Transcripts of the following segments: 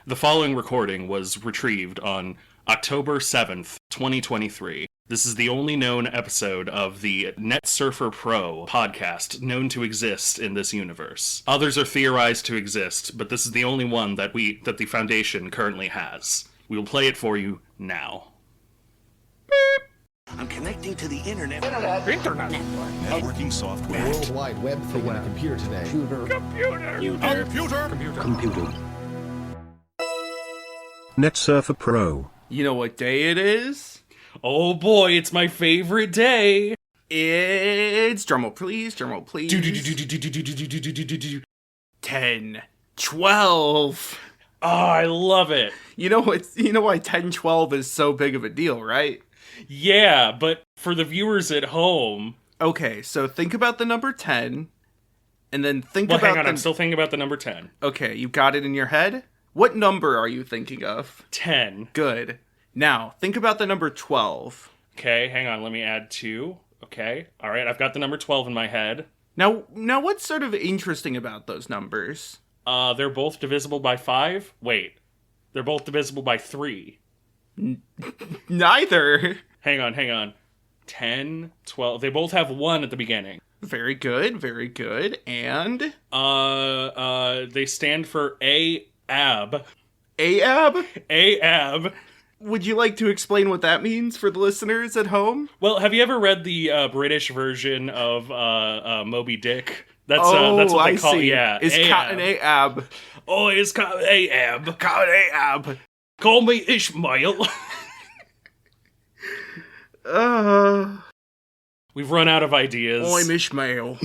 The following recording was retrieved on October 7th, 2023. This is the only known episode of the Net Surfer Pro podcast known to exist in this universe. Others are theorized to exist, but this is the only one that the Foundation currently has. We will play it for you now. Beep. I'm connecting to the internet. Internet. Networking software. World Wide Web thing on a computer today. Computer. Net Surfer Pro. You know what day it is? Oh boy, it's my favorite day! It's... drumroll please. 10, 12. Oh, I love it. You know why 10, 12 is so big of a deal, right? Yeah, but for the viewers at home... Okay, so think about the number 10, and then I'm still thinking about the number 10. Okay, you got it in your head? What number are you thinking of? 10. Good. Now, think about the number 12. Okay, hang on, let me add 2. Okay, alright, I've got the number 12 in my head. Now, what's sort of interesting about those numbers? They're both divisible by 5? Wait, they're both divisible by 3. Neither. Hang on. 10, 12, they both have 1 at the beginning. Very good, and? They stand for AAB. AAB? AAB. Would you like to explain what that means for the listeners at home? Well, have you ever read the British version of Moby Dick? That's what they call it. Yeah, it's Cotton Ahab. Oh, it's Cotton Ahab. Cotton Ahab. Call me Ishmael. We've run out of ideas. I'm Ishmael.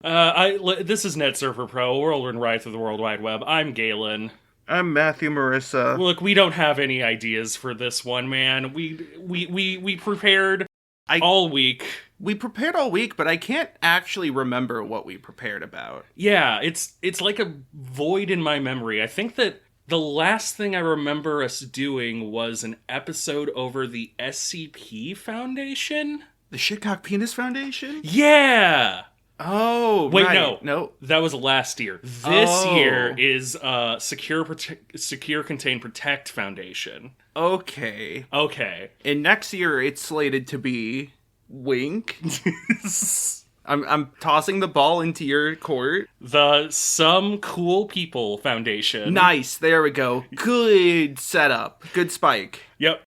This is Net Surfer Pro, whirlwind ride through the World Wide Web. I'm Galen. I'm Matthew Marisa. Look, we don't have any ideas for this one, man. We prepared all week. We prepared all week, but I can't actually remember what we prepared about. Yeah, it's like a void in my memory. I think that the last thing I remember us doing was an episode over the SCP Foundation? The Shitcock Penis Foundation? Yeah! Oh, wait, right. No. That was last year. This year is Secure, Contain, Protect Foundation. Okay. And next year it's slated to be Wink. I'm tossing the ball into your court. The Some Cool People Foundation. Nice. There we go. Good setup. Good spike. Yep.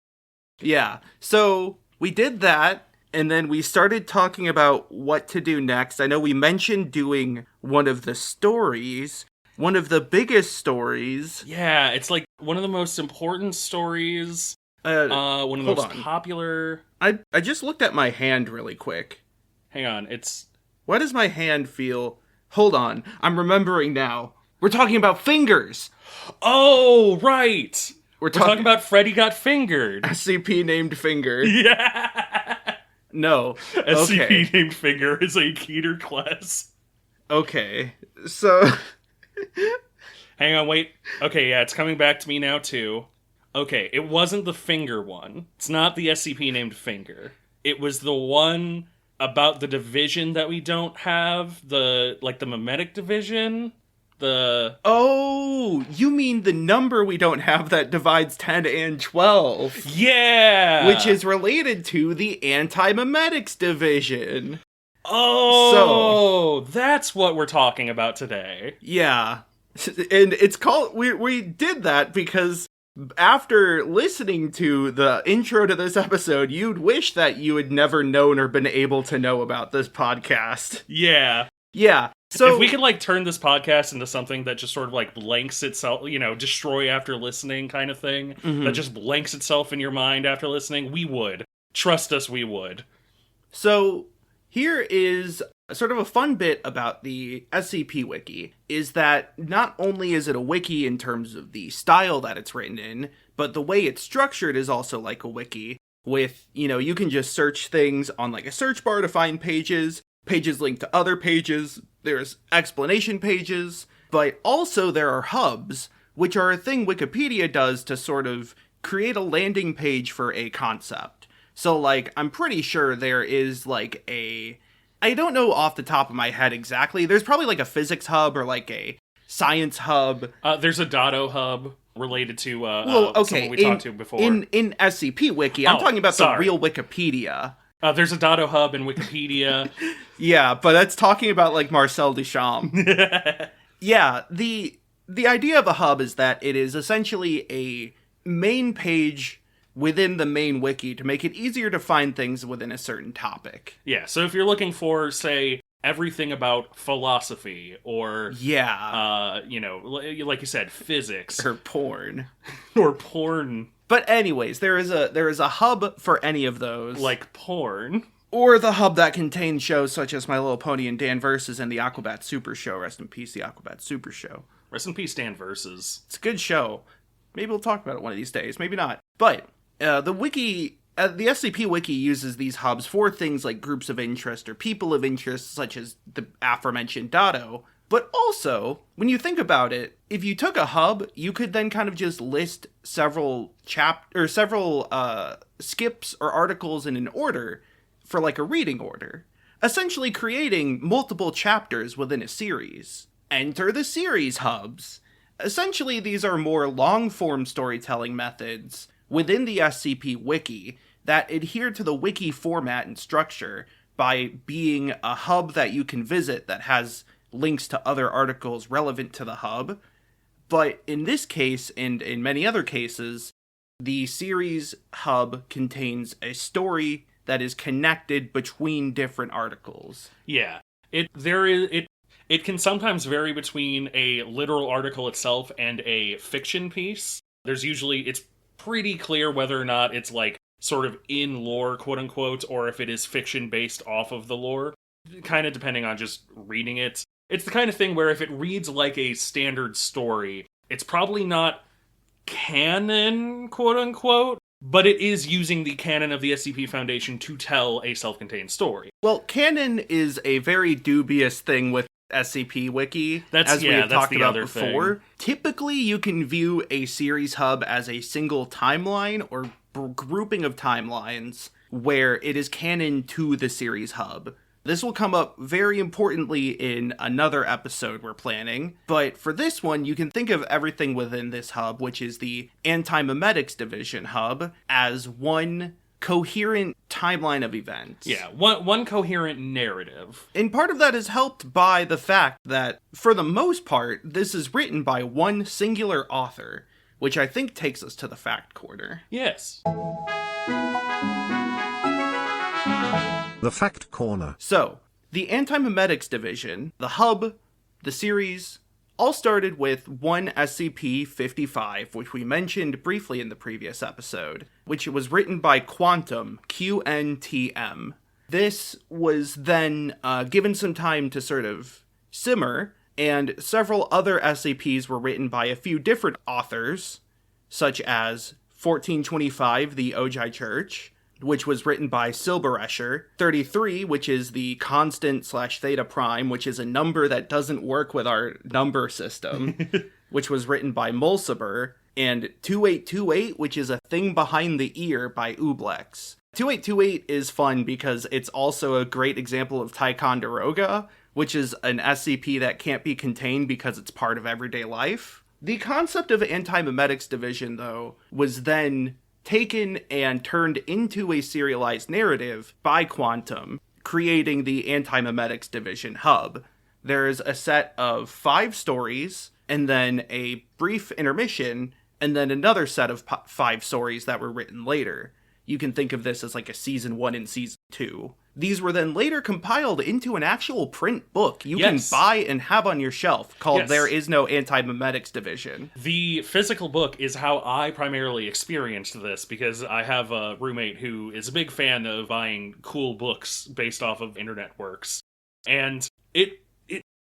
Yeah. So we did that. And then we started talking about what to do next. I know we mentioned doing one of the stories, one of the biggest stories. Yeah, it's like one of the most important stories, one of the most popular. I just looked at my hand really quick. Hang on, Why does my hand feel... Hold on, I'm remembering now. We're talking about fingers! Oh, right! We're talking about Freddy Got Fingered. SCP named Finger. Yeah! No. SCP Okay. named Finger is a Keter class. Okay, so... Hang on, wait. Okay, yeah, it's coming back to me now, too. Okay, it wasn't the Finger one. It's not the SCP named Finger. It was the one about the division that we don't have. The Memetic Division. Oh, you mean the number we don't have that divides 10 and 12. Yeah! Which is related to the Antimemetics Division. Oh, so, that's what we're talking about today. Yeah. And it's called... We did that because after listening to the intro to this episode, you'd wish that you had never known or been able to know about this podcast. Yeah. Yeah. So if we could turn this podcast into something that just sort of blanks itself, destroy after listening kind of thing, that just blanks itself in your mind after listening, we would. Trust us, we would. So here is sort of a fun bit about the SCP Wiki, is that not only is it a wiki in terms of the style that it's written in, but the way it's structured is also like a wiki, with, you can just search things on a search bar to find pages linked to other pages, there's explanation pages, but also there are hubs, which are a thing Wikipedia does to sort of create a landing page for a concept. So, I'm pretty sure there is, I don't know off the top of my head exactly, there's probably, a physics hub or, a science hub. There's a Dado hub. related to someone we talked to before. In SCP Wiki, I'm talking about the real Wikipedia. There's a Dado Hub in Wikipedia. Yeah, but that's talking about, like, Marcel Duchamp. Yeah, the idea of a hub is that it is essentially a main page within the main wiki to make it easier to find things within a certain topic. Yeah, so if you're looking for, say, everything about philosophy or like you said, physics Or porn. or porn, But anyways, there is a hub for any of those. like porn. Or the hub that contains shows such as My Little Pony and Dan Versus and the Aquabat Super Show. Rest in peace, the Aquabat Super Show. Rest in peace, Dan Versus. It's a good show. Maybe we'll talk about it one of these days. Maybe not. But the SCP Wiki uses these hubs for things like groups of interest or people of interest, such as the aforementioned Dado. But also, when you think about it, if you took a hub, you could then kind of just list several skips or articles in an order for like a reading order, essentially creating multiple chapters within a series. Enter the series hubs. Essentially, these are more long-form storytelling methods within the SCP Wiki that adhere to the wiki format and structure by being a hub that you can visit that has links to other articles relevant to the hub. But in this case, and in many other cases, the series hub contains a story that is connected between different articles. Yeah. It can sometimes vary between a literal article itself and a fiction piece. It's pretty clear whether or not it's like sort of in lore, quote unquote, or if it is fiction based off of the lore, kind of depending on just reading it. It's the kind of thing where if it reads like a standard story, it's probably not canon, quote unquote, but it is using the canon of the SCP Foundation to tell a self-contained story. Well, canon is a very dubious thing with SCP Wiki, as we have talked about before. Thing. Typically, you can view a series hub as a single timeline or grouping of timelines where it is canon to the series hub. This will come up very importantly in another episode we're planning, but for this one, you can think of everything within this hub, which is the Antimemetics Division hub, as one coherent timeline of events. Yeah, one coherent narrative. And part of that is helped by the fact that, for the most part, this is written by one singular author, which I think takes us to the fact corner. Yes. The Fact Corner. So, the Antimemetics Division, the hub, the series, all started with one SCP-55, which we mentioned briefly in the previous episode, which was written by Quantum, QNTM. This was then given some time to sort of simmer, and several other SCPs were written by a few different authors, such as 1425, the Ojai Church, which was written by Silberescher, 33, which is the constant / theta prime, which is a number that doesn't work with our number system, which was written by Mulciber, and 2828, which is a thing behind the ear by Ublex. 2828 is fun because it's also a great example of Ticonderoga, which is an SCP that can't be contained because it's part of everyday life. The concept of Antimemetics Division, though, was then taken and turned into a serialized narrative by Quantum, creating the Antimemetics Division hub. There's a set of 5 stories, and then a brief intermission, and then another set of 5 stories that were written later. You can think of this as like a season 1 and season 2. These were then later compiled into an actual print book you can buy and have on your shelf called There Is No Antimemetics Division. The physical book is how I primarily experienced this because I have a roommate who is a big fan of buying cool books based off of internet works. And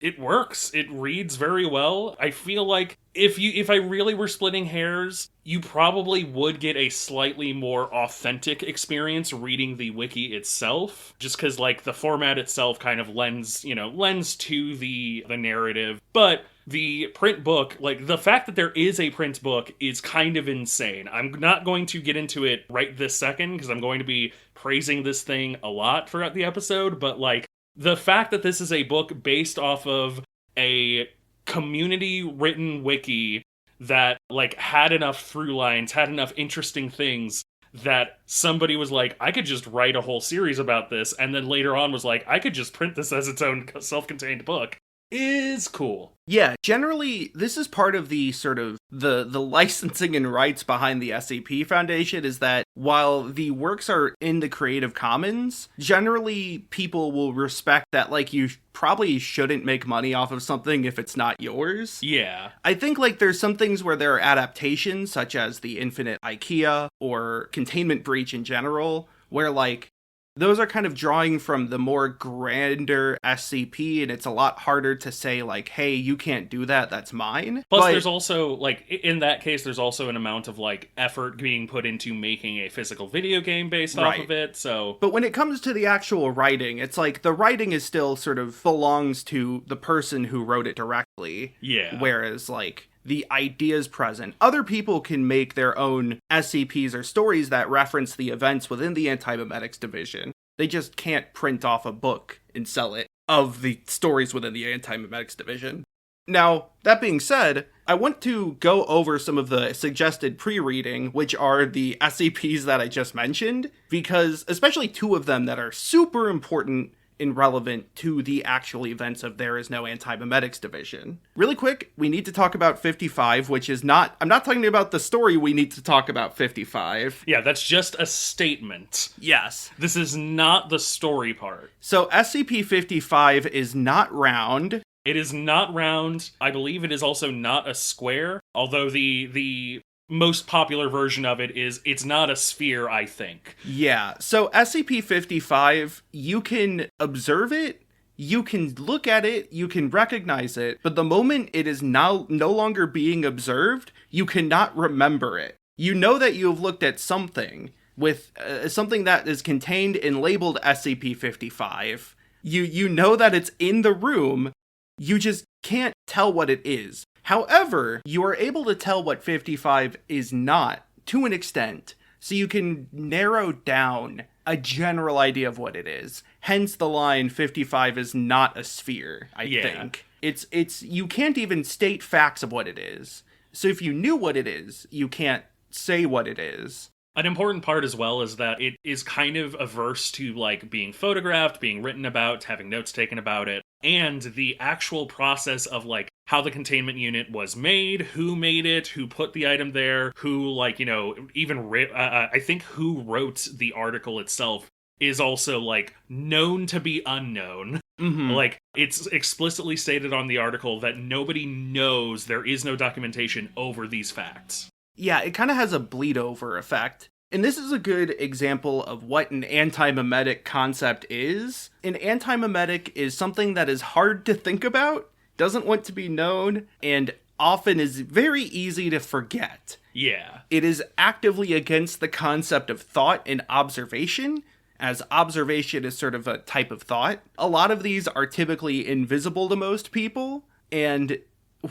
it works. It reads very well. I feel like if I really were splitting hairs, you probably would get a slightly more authentic experience reading the wiki itself, just because like the format itself kind of lends to the narrative. But the print book, like the fact that there is a print book is kind of insane. I'm not going to get into it right this second because I'm going to be praising this thing a lot throughout the episode, but like the fact that this is a book based off of a community-written wiki that, like, had enough through lines, had enough interesting things that somebody was like, I could just write a whole series about this, and then later on was like, I could just print this as its own self-contained book, is cool. Yeah, generally, this is part of the sort of the licensing and rights behind the SCP Foundation, is that while the works are in the Creative Commons, generally people will respect that, like, you probably shouldn't make money off of something if it's not yours. Yeah. I think, like, there's some things where there are adaptations, such as the Infinite IKEA or Containment Breach in general, where, like, those are kind of drawing from the more grander SCP, and it's a lot harder to say, like, hey, you can't do that, that's mine. Plus, there's also, like, in that case, there's also an amount of, like, effort being put into making a physical video game based off of it, so... But when it comes to the actual writing, it's like, the writing is still sort of belongs to the person who wrote it directly. Yeah. Whereas, like, the ideas present. Other people can make their own SCPs or stories that reference the events within the Antimemetics Division. They just can't print off a book and sell it of the stories within the Antimemetics Division. Now, that being said, I want to go over some of the suggested pre-reading, which are the SCPs that I just mentioned, because especially two of them that are super important and relevant to the actual events of There Is No Antimemetics Division. Really quick, we need to talk about 55, which is not... I'm not talking about the story, we need to talk about 55. Yeah, that's just a statement. Yes. This is not the story part. So SCP-55 is not round. It is not round. I believe it is also not a square, although the most popular version of it is it's not a sphere, I think. Yeah, so SCP-55, you can observe it, you can look at it, you can recognize it, but the moment it is now no longer being observed, you cannot remember it. You know that you have looked at something with something that is contained and labeled SCP-55. You know that it's in the room, you just can't tell what it is. However, you are able to tell what 55 is not, to an extent, so you can narrow down a general idea of what it is. Hence the line, 55 is not a sphere, I think. It's you can't even state facts of what it is. So if you knew what it is, you can't say what it is. An important part as well is that it is kind of averse to, like, being photographed, being written about, having notes taken about it, and the actual process of, like, how the containment unit was made, who made it, who put the item there, who, like, you know, even I think who wrote the article itself is also, like, known to be unknown. Mm-hmm. Like, it's explicitly stated on the article that nobody knows, there is no documentation over these facts. Yeah, it kind of has a bleed over effect. And this is a good example of what an antimemetic concept is. An antimemetic is something that is hard to think about, doesn't want to be known, and often is very easy to forget. Yeah. It is actively against the concept of thought and observation, as observation is sort of a type of thought. A lot of these are typically invisible to most people, and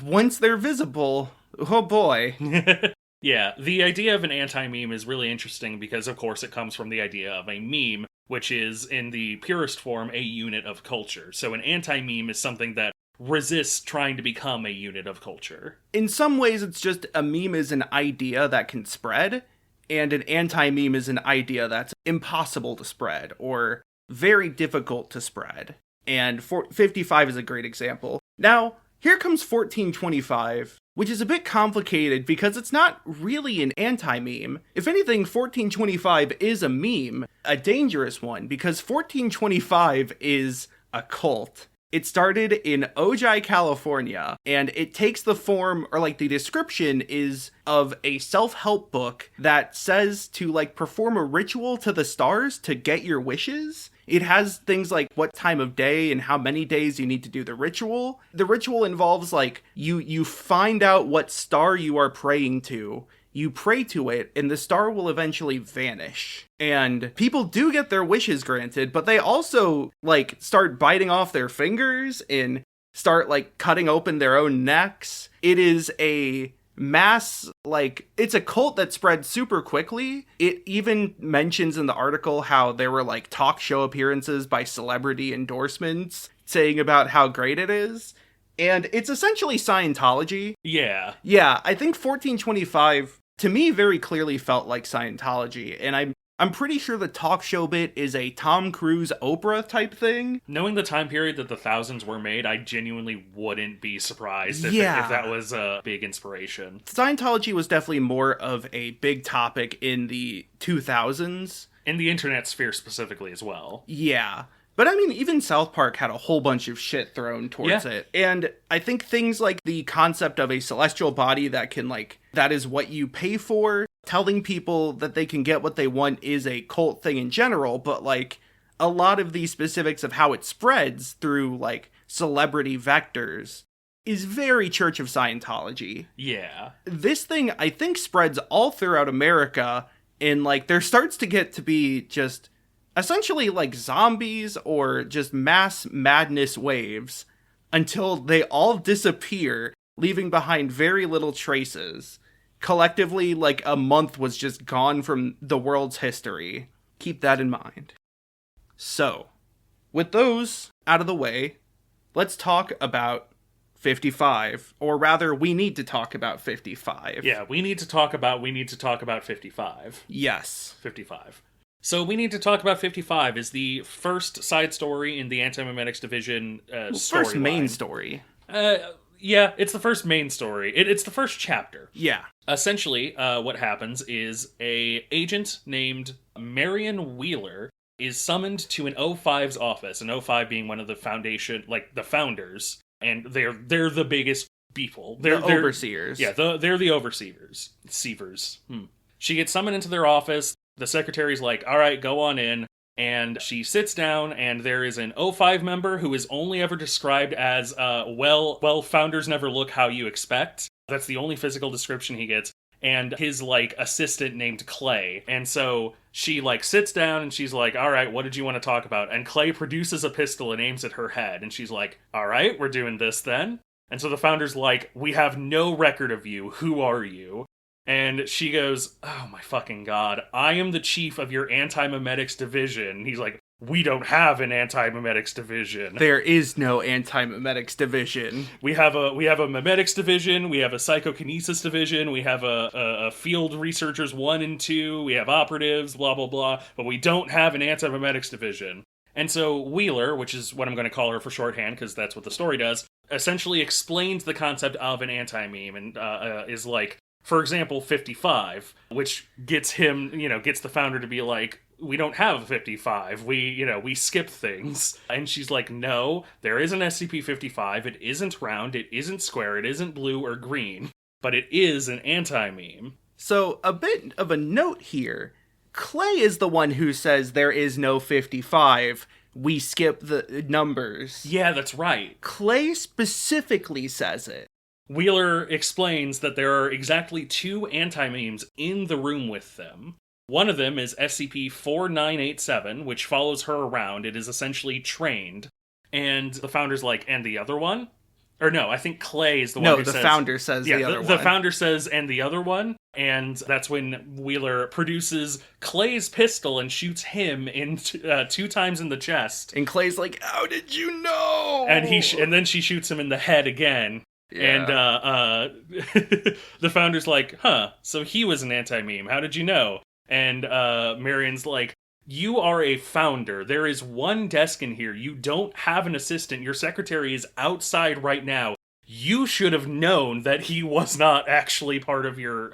once they're visible, oh boy. Yeah, the idea of an anti-meme is really interesting because, of course, it comes from the idea of a meme, which is, in the purest form, a unit of culture. So an anti-meme is something that resists trying to become a unit of culture. In some ways, it's just a meme is an idea that can spread, and an anti-meme is an idea that's impossible to spread, or very difficult to spread. And 55 is a great example. Now, here comes 1425, which is a bit complicated because it's not really an anti-meme. If anything, 1425 is a meme, a dangerous one, because 1425 is a cult. It started in Ojai, California, and it takes the form, or like the description is of a self-help book that says to, like, perform a ritual to the stars to get your wishes. It has things like what time of day and how many days you need to do the ritual. The ritual involves, like, you find out what star you are praying to, you pray to it, and the star will eventually vanish. And people do get their wishes granted, but they also, like, start biting off their fingers and start, like, cutting open their own necks. It is a mass, like, it's a cult that spread super quickly. It even mentions in the article how there were, like, talk show appearances by celebrity endorsements saying about how great it is. And it's essentially Scientology. Yeah. Yeah, I think 1425, to me, very clearly felt like Scientology. And I'm pretty sure the talk show bit is a Tom Cruise Oprah type thing. Knowing the time period that the thousands were made, I genuinely wouldn't be surprised if that was a big inspiration. Scientology was definitely more of a big topic in the 2000s. In the internet sphere specifically as well. Yeah. But I mean, even South Park had a whole bunch of shit thrown towards it. And I think things like the concept of a celestial body that is what you pay for, telling people that they can get what they want is a cult thing in general, but like a lot of the specifics of how it spreads through like celebrity vectors is very Church of Scientology. Yeah. This thing, I think, spreads all throughout America, and like there starts to get to be just essentially like zombies or just mass madness waves until they all disappear, leaving behind very little traces. Collectively, like a month was just gone from the world's history. Keep that in mind. So, with those out of the way, let's talk about 55, or rather, we need to talk about 55. Yeah, we need to talk about 55. Yes. 55. So we need to talk about 55 is the first side story in the Antimemetics Division story. First main story. Yeah, it's the first main story. It's the first chapter. Yeah. Essentially, what happens is a agent named Marion Wheeler is summoned to an O5's office, an O5 being one of the foundation, like the founders, and they're the biggest people. They're overseers. Yeah, they're the overseers. Seavers. She gets summoned into their office. The secretary's like, all right, go on in. And she sits down, and there is an O5 member who is only ever described as, well, founders never look how you expect. That's the only physical description he gets. And his, like, assistant named Clay. And so she, like, sits down, and she's like, all right, what did you want to talk about? And Clay produces a pistol and aims at her head. And she's like, all right, we're doing this then. And so the founder's like, we have no record of you. Who are you? And she goes, oh my fucking god, I am the chief of your Antimemetics Division. And he's like, we don't have an Antimemetics Division. There is no Antimemetics Division. We have a Memetics Division, we have a Psychokinesis Division, we have a Field Researchers 1 and 2, we have operatives, blah blah blah, but we don't have an Antimemetics Division. And so Wheeler, which is what I'm going to call her for shorthand because that's what the story does, essentially explains the concept of an anti-meme and is like, for example, 55, which gets him, gets the founder to be like, we don't have 55. We skip things. And she's like, no, there is an SCP-55. It isn't round, it isn't square, it isn't blue or green, but it is an anti-meme. So a bit of a note here. Clay is the one who says there is no 55. We skip the numbers. Yeah, that's right. Clay specifically says it. Wheeler explains that there are exactly 2 anti-memes in the room with them. One of them is SCP-4987, which follows her around. It is essentially trained. And the founder's like, and the other one? Or no, I think Clay is the one who says... No, the founder says the other one. The founder says, and the other one? And that's when Wheeler produces Clay's pistol and shoots him in 2 times in the chest. And Clay's like, how did you know? And then she shoots him in the head again. Yeah. And the founder's like, so he was an anti-meme. How did you know? And Marion's like, you are a founder. There is one desk in here. You don't have an assistant. Your secretary is outside right now. You should have known that he was not actually part of your,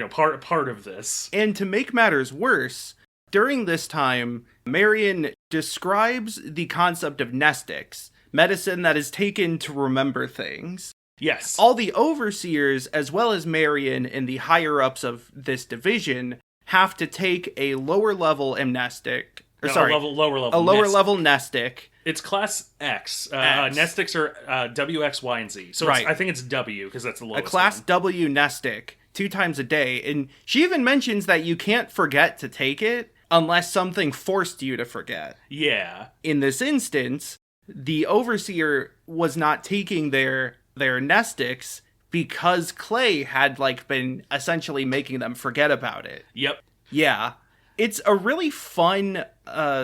part of this. And to make matters worse, during this time, Marion describes the concept of mnestics, medicine that is taken to remember things. Yes. All the overseers, as well as Marion and the higher-ups of this division, have to take a lower-level amnestic. Lower level. A lower-level mnestic. It's class X. Mnestics are W, X, Y, and Z. So right. I think it's W, because that's the lowest. A class one. W mnestic, 2 times a day. And she even mentions that you can't forget to take it unless something forced you to forget. Yeah. In this instance, the overseer was not taking their mnestics because Clay had been essentially making them forget about it. Yep. Yeah. It's a really fun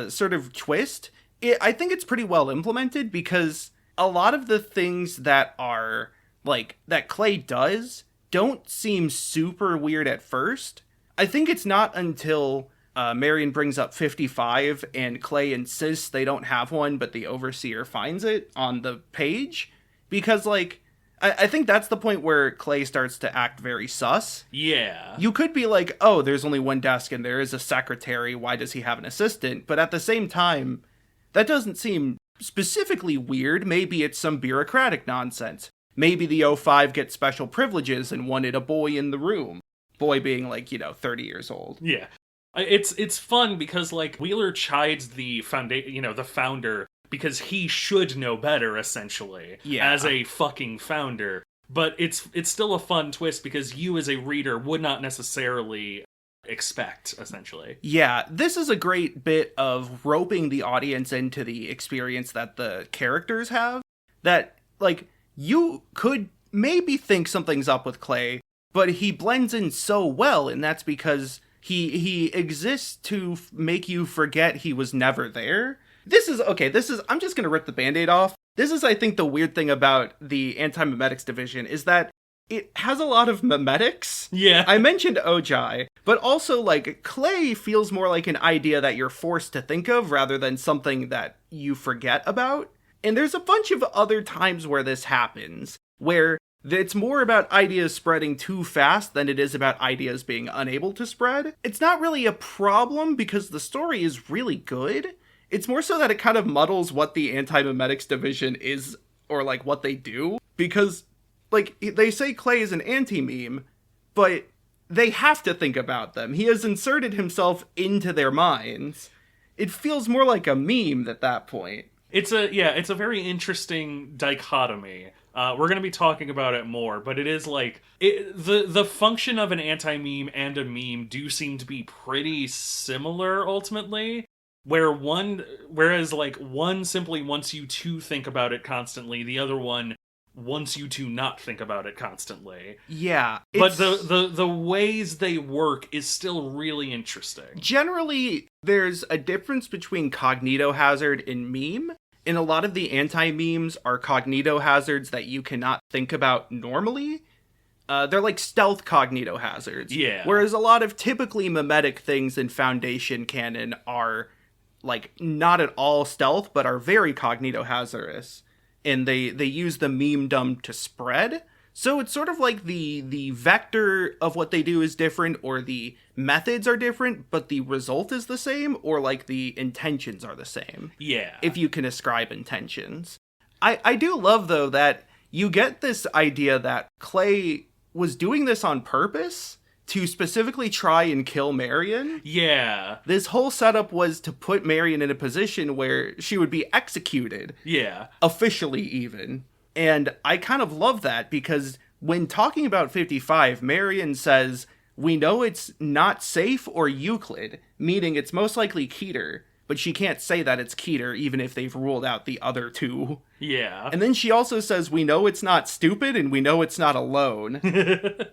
sort of twist. I think it's pretty well implemented because a lot of the things that are, like, that Clay does don't seem super weird at first. I think it's not until Marion brings up 55 and Clay insists they don't have one, but the overseer finds it on the page. Because, like, I think that's the point where Clay starts to act very sus. Yeah. You could be like, oh, there's only one desk and there is a secretary. Why does he have an assistant? But at the same time, that doesn't seem specifically weird. Maybe it's some bureaucratic nonsense. Maybe the O5 gets special privileges and wanted a boy in the room. Boy being, like, 30 years old. Yeah. It's fun because, like, Wheeler chides the the founder because he should know better, essentially, as a fucking founder. But it's still a fun twist because you as a reader would not necessarily expect, essentially. Yeah, this is a great bit of roping the audience into the experience that the characters have. That, like, you could maybe think something's up with Clay, but he blends in so well, and that's because he exists to make you forget he was never there. I'm just gonna rip the Band-Aid off. This is, I think, the weird thing about the Antimemetics Division is that it has a lot of memetics. Yeah. I mentioned Ojai, but also, like, Clay feels more like an idea that you're forced to think of rather than something that you forget about. And there's a bunch of other times where this happens, where it's more about ideas spreading too fast than it is about ideas being unable to spread. It's not really a problem because the story is really good. It's more so that it kind of muddles what the Antimemetics Division is, or, like, what they do. Because, like, they say Clay is an anti-meme, but they have to think about them. He has inserted himself into their minds. It feels more like a meme at that point. It's a very interesting dichotomy. We're going to be talking about it more, but it is like the function of an anti-meme and a meme do seem to be pretty similar ultimately. Whereas like one simply wants you to think about it constantly, the other one wants you to not think about it constantly. Yeah. But the ways they work is still really interesting. Generally, there's a difference between cognitohazard and meme. And a lot of the anti-memes are cognitohazards that you cannot think about normally. They're like stealth cognitohazards. Yeah. Whereas a lot of typically memetic things in Foundation canon are, like, not at all stealth, but are very cognitohazardous. And they use the meme-dom to spread. So it's sort of like the vector of what they do is different, or the methods are different, but the result is the same, or, like, the intentions are the same. Yeah. If you can ascribe intentions. I do love, though, that you get this idea that Clay was doing this on purpose to specifically try and kill Marion. Yeah. This whole setup was to put Marion in a position where she would be executed. Yeah. Officially, even. And I kind of love that because when talking about 55, Marion says, we know it's not safe or Euclid, meaning it's most likely Keter, but she can't say that it's Keter even if they've ruled out the other two. Yeah. And then she also says, we know it's not stupid and we know it's not alone.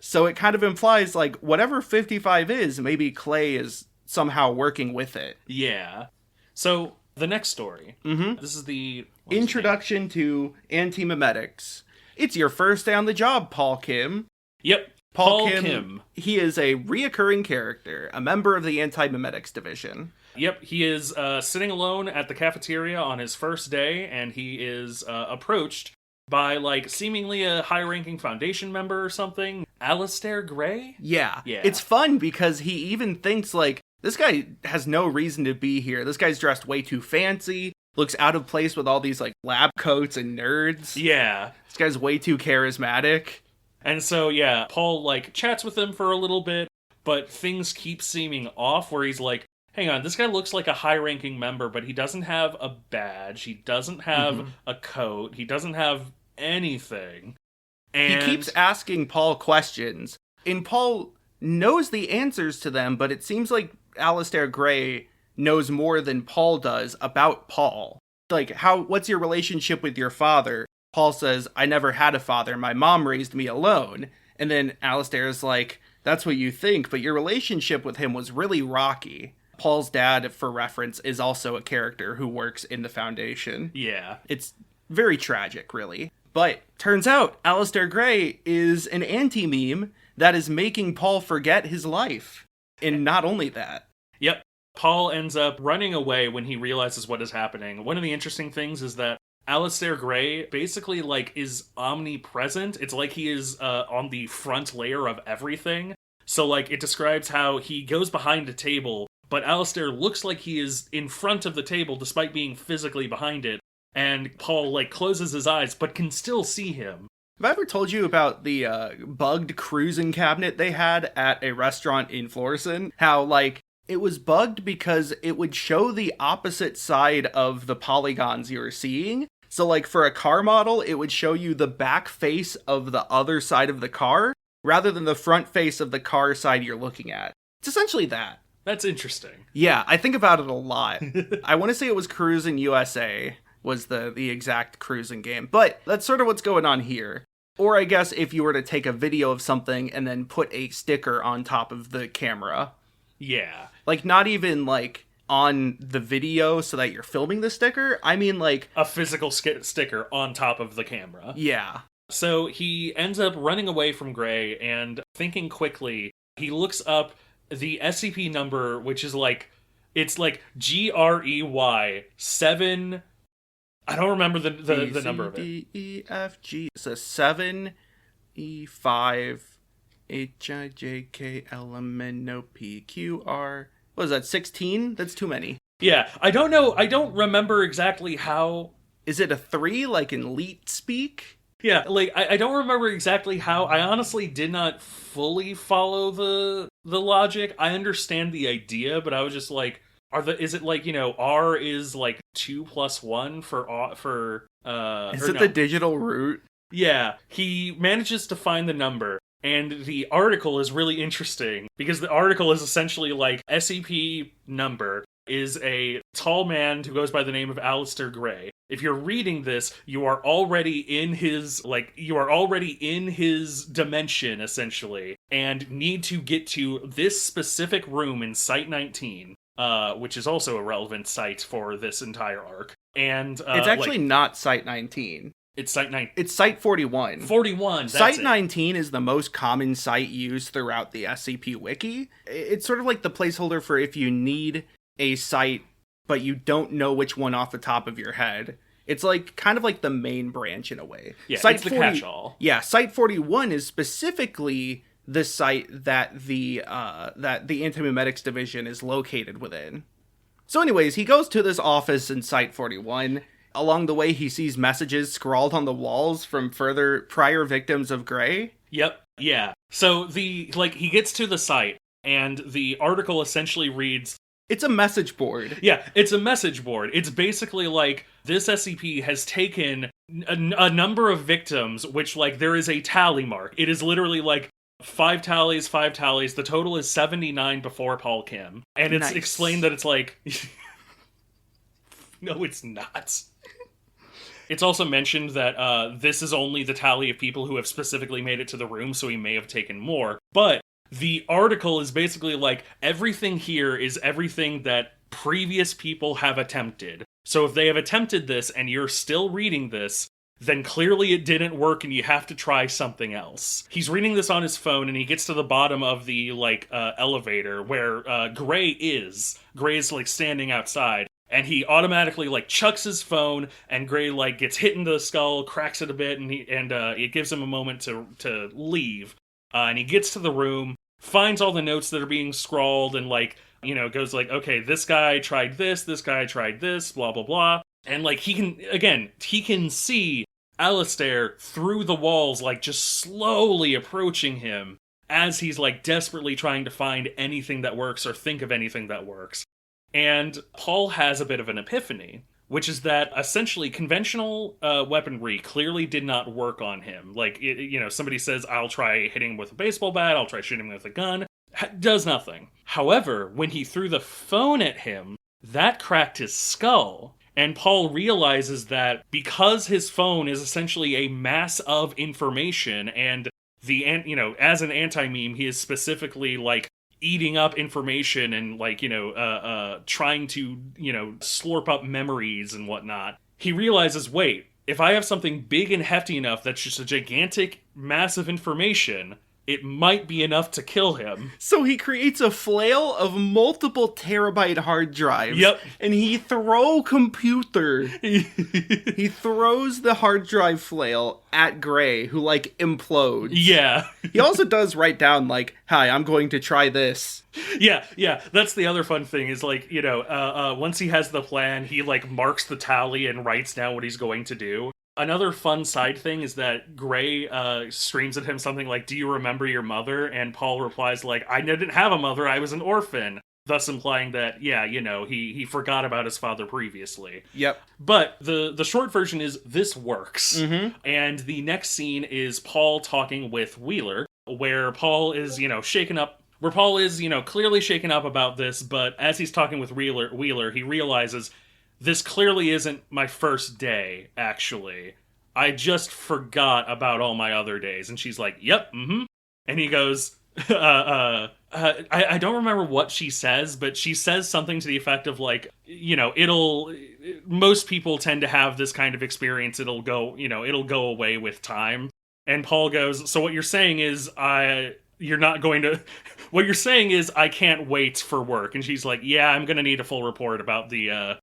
So it kind of implies, like, whatever 55 is, maybe Clay is somehow working with it. Yeah. So, the next story. Mm-hmm. This is the Introduction to Antimemetics. It's your first day on the job, Paul Kim. Yep. Paul Kim. He is a reoccurring character, a member of the Antimemetics Division. Yep, he is sitting alone at the cafeteria on his first day, and he is approached by, like, seemingly a high-ranking Foundation member or something. Alistair Gray? Yeah. Yeah. It's fun because he even thinks, like, this guy has no reason to be here. This guy's dressed way too fancy, looks out of place with all these, like, lab coats and nerds. Yeah. This guy's way too charismatic. And so, yeah, Paul, like, chats with him for a little bit, but things keep seeming off where he's like, hang on, this guy looks like a high-ranking member, but he doesn't have a badge, he doesn't have a coat, he doesn't have anything. And he keeps asking Paul questions, and Paul knows the answers to them, but it seems like Alistair Gray knows more than Paul does about Paul. Like, what's your relationship with your father? Paul says, I never had a father, my mom raised me alone. And then Alistair's like, that's what you think, but your relationship with him was really rocky. Paul's dad, for reference, is also a character who works in the Foundation. Yeah. It's Very tragic, really. But turns out Alistair Gray is an anti-meme that is making Paul forget his life. And not only that. Yep. Paul ends up running away when he realizes what is happening. One of the interesting things is that Alistair Gray basically, like, is omnipresent. It's like he is on the front layer of everything. So, like, it describes how he goes behind a table, but Alistair looks like he is in front of the table despite being physically behind it. And Paul, like, closes his eyes, but can still see him. Have I ever told you about the bugged cruising cabinet they had at a restaurant in Florissant? How, like, it was bugged because it would show the opposite side of the polygons you were seeing. So, like, for a car model, it would show you the back face of the other side of the car, rather than the front face of the car side you're looking at. It's essentially that. That's interesting. Yeah, I think about it a lot. I want to say it was Cruising USA was the exact cruising game. But that's sort of what's going on here. Or I guess if you were to take a video of something and then put a sticker on top of the camera. Yeah. Like, not even, like, on the video so that you're filming the sticker. I mean, like... a physical sticker on top of the camera. Yeah. So he ends up running away from Gray, and thinking quickly, he looks up the SCP number, which is like... it's like GREY 7... I don't remember the number of it. D, E, F, G. It's a 7, E, 5, H, I, J, K, L, M, N, O, P, Q, R. What is that, 16? That's too many. Yeah, I don't know. I don't remember exactly how... Is it a 3, like in Leet speak? Yeah, like, I don't remember exactly how. I honestly did not fully follow the logic. I understand the idea, but I was just like... is it like, you know, R is like 2 plus 1 for Is it the digital root? Yeah, he manages to find the number, and the article is really interesting, because the article is essentially like, SCP number is a tall man who goes by the name of Alistair Gray. If you're reading this, you are already in his dimension, essentially, and need to get to this specific room in Site 19. Which is also a relevant site for this entire arc. And it's actually not Site 19. It's Site 19. It's Site 41. 41, that's Site it. 19 is the most common site used throughout the SCP Wiki. It's sort of like the placeholder for if you need a site, but you don't know which one off the top of your head. It's like kind of like the main branch in a way. Yeah, Site it's the catch-all. Yeah, Site 41 is specifically the site that the Antimemetics Division is located within. So anyways, he goes to this office in Site 41. Along the way, he sees messages scrawled on the walls from prior victims of Gray. Yep, yeah. So he gets to the site, and the article essentially reads... It's a message board. Yeah, it's a message board. It's basically like, this SCP has taken a number of victims, which, like, there is a tally mark. It is literally like, 5 tallies. The total is 79 before Paul Kim. And it's explained that it's like... No, it's not. It's also mentioned that this is only the tally of people who have specifically made it to the room, so he may have taken more. But the article is basically like, everything here is everything that previous people have attempted. So if they have attempted this and you're still reading this, then clearly it didn't work and you have to try something else. He's reading this on his phone, and he gets to the bottom of the, elevator where Gray is. Gray is, standing outside, and he automatically, chucks his phone, and Gray, gets hit into the skull, cracks it a bit, and it gives him a moment to leave. And he gets to the room, finds all the notes that are being scrawled, and, goes okay, this guy tried this guy tried this, blah, blah, blah. And, he can see Alistair through the walls, just slowly approaching him as he's, desperately trying to find anything that works or think of anything that works. And Paul has a bit of an epiphany, which is that, essentially, conventional weaponry clearly did not work on him. Somebody says, I'll try hitting him with a baseball bat, I'll try shooting him with a gun. Does nothing. However, when he threw the phone at him, that cracked his skull. And Paul realizes that because his phone is essentially a mass of information, and as an anti-meme, he is specifically eating up information and trying to slurp up memories and whatnot. He realizes, wait, if I have something big and hefty enough that's just a gigantic mass of information, it might be enough to kill him. So he creates a flail of multiple terabyte hard drives. Yep. And he he throws the hard drive flail at Gray, who, like, implodes. Yeah. He also does write down, like, hi, I'm going to try this. Yeah. That's the other fun thing is, like, you know, once he has the plan, he, like, marks the tally and writes down what he's going to do. Another fun side thing is that Gray screams at him something like, do you remember your mother? And Paul replies like, I didn't have a mother, I was an orphan. Thus implying that, yeah, you know, he forgot about his father previously. Yep. But the short version is this works. Mm-hmm. And the next scene is Paul talking with Wheeler, where Paul is, you know, clearly shaken up about this, but as he's talking with Wheeler, he realizes this clearly isn't my first day, actually. I just forgot about all my other days. And she's like, yep, mm-hmm. And he goes, I don't remember what she says, but she says something to the effect of, like, you know, most people tend to have this kind of experience. It'll go away with time. And Paul goes, so what you're saying is what you're saying is I can't wait for work. And she's like, yeah, I'm gonna need a full report about the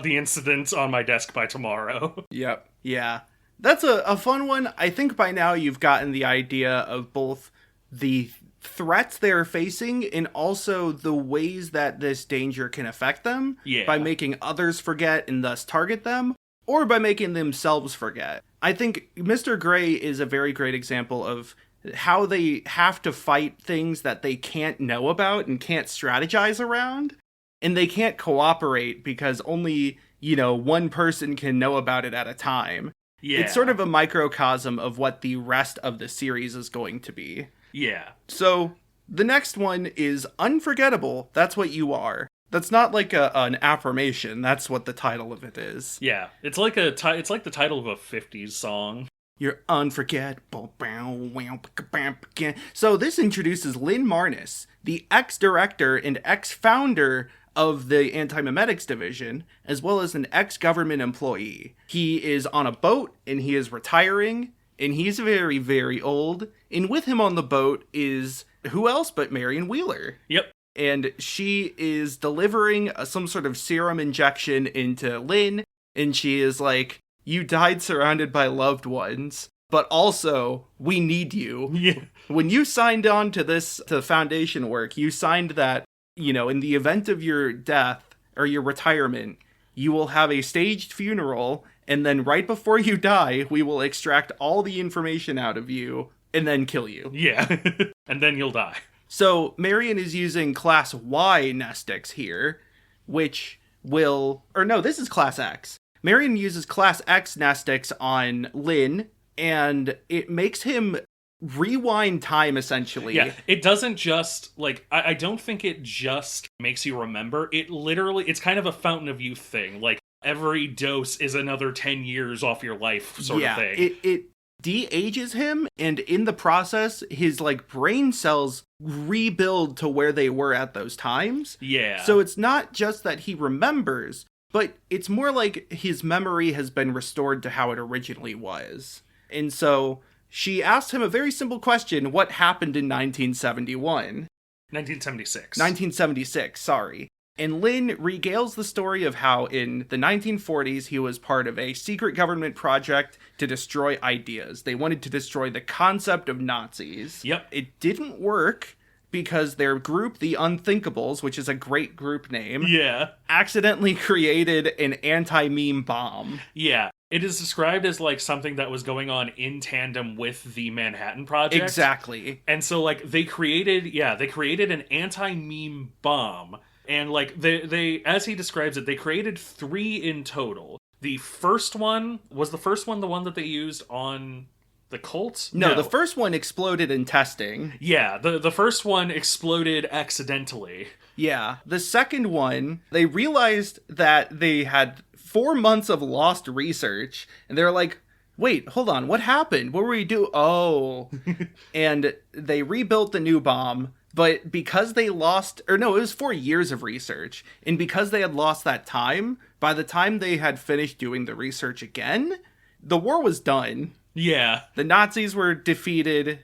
incident on my desk by tomorrow. Yep. Yeah. That's a fun one. I think by now you've gotten the idea of both the threats they're facing and also the ways that this danger can affect them. Yeah. By making others forget and thus target them, or by making themselves forget. I think Mr. Gray is a very great example of how they have to fight things that they can't know about and can't strategize around, and they can't cooperate because only, you know, one person can know about it at a time. Yeah. It's sort of a microcosm of what the rest of the series is going to be. Yeah. So, the next one is Unforgettable. That's what you are. That's not like an affirmation. That's what the title of it is. Yeah. It's like the title of a 50s song. You're unforgettable. So this introduces Lynn Marnis, the ex-director and ex-founder of the Antimemetics Division, as well as an ex-government employee. He is on a boat, and he is retiring, and he's very, very old. And with him on the boat is who else but Marion Wheeler. Yep. And she is delivering some sort of serum injection into Lynn, and she is like, you died surrounded by loved ones, but also, we need you. Yeah. When you signed on to the foundation work, you signed that, you know, in the event of your death or your retirement, you will have a staged funeral, and then right before you die, we will extract all the information out of you and then kill you. Yeah. And then you'll die. So, Marion is using Class Y nestics here, which will... Or no, this is Class X. Marion uses Class X nestics on Lynn, and it makes him rewind time, essentially. Yeah, it doesn't just, like, I don't think it just makes you remember. It's kind of a fountain of youth thing. Like, every dose is another 10 years off your life sort of thing. It de-ages him, and in the process, his, like, brain cells rebuild to where they were at those times. Yeah. So it's not just that he remembers, but it's more like his memory has been restored to how it originally was. And so she asked him a very simple question: what happened in 1971? 1976. 1976, sorry. And Lynn regales the story of how in the 1940s he was part of a secret government project to destroy ideas. They wanted to destroy the concept of Nazis. Yep. It didn't work because their group, the Unthinkables, which is a great group name, accidentally created an anti-meme bomb. Yeah. It is described as, like, something that was going on in tandem with the Manhattan Project. Exactly. And so, like, they created an anti-meme bomb. And, like, they as he describes it, they created 3 in total. The first one the one that they used on the cult? No, the first one exploded in testing. Yeah, the first one exploded accidentally. Yeah. The second one, they realized that they had 4 months of lost research, and they're like, wait, hold on, what happened? What were we doing? Oh. And they rebuilt the new bomb, but because they lost, it was 4 years of research, and because they had lost that time, by the time they had finished doing the research again, the war was done. Yeah. The Nazis were defeated,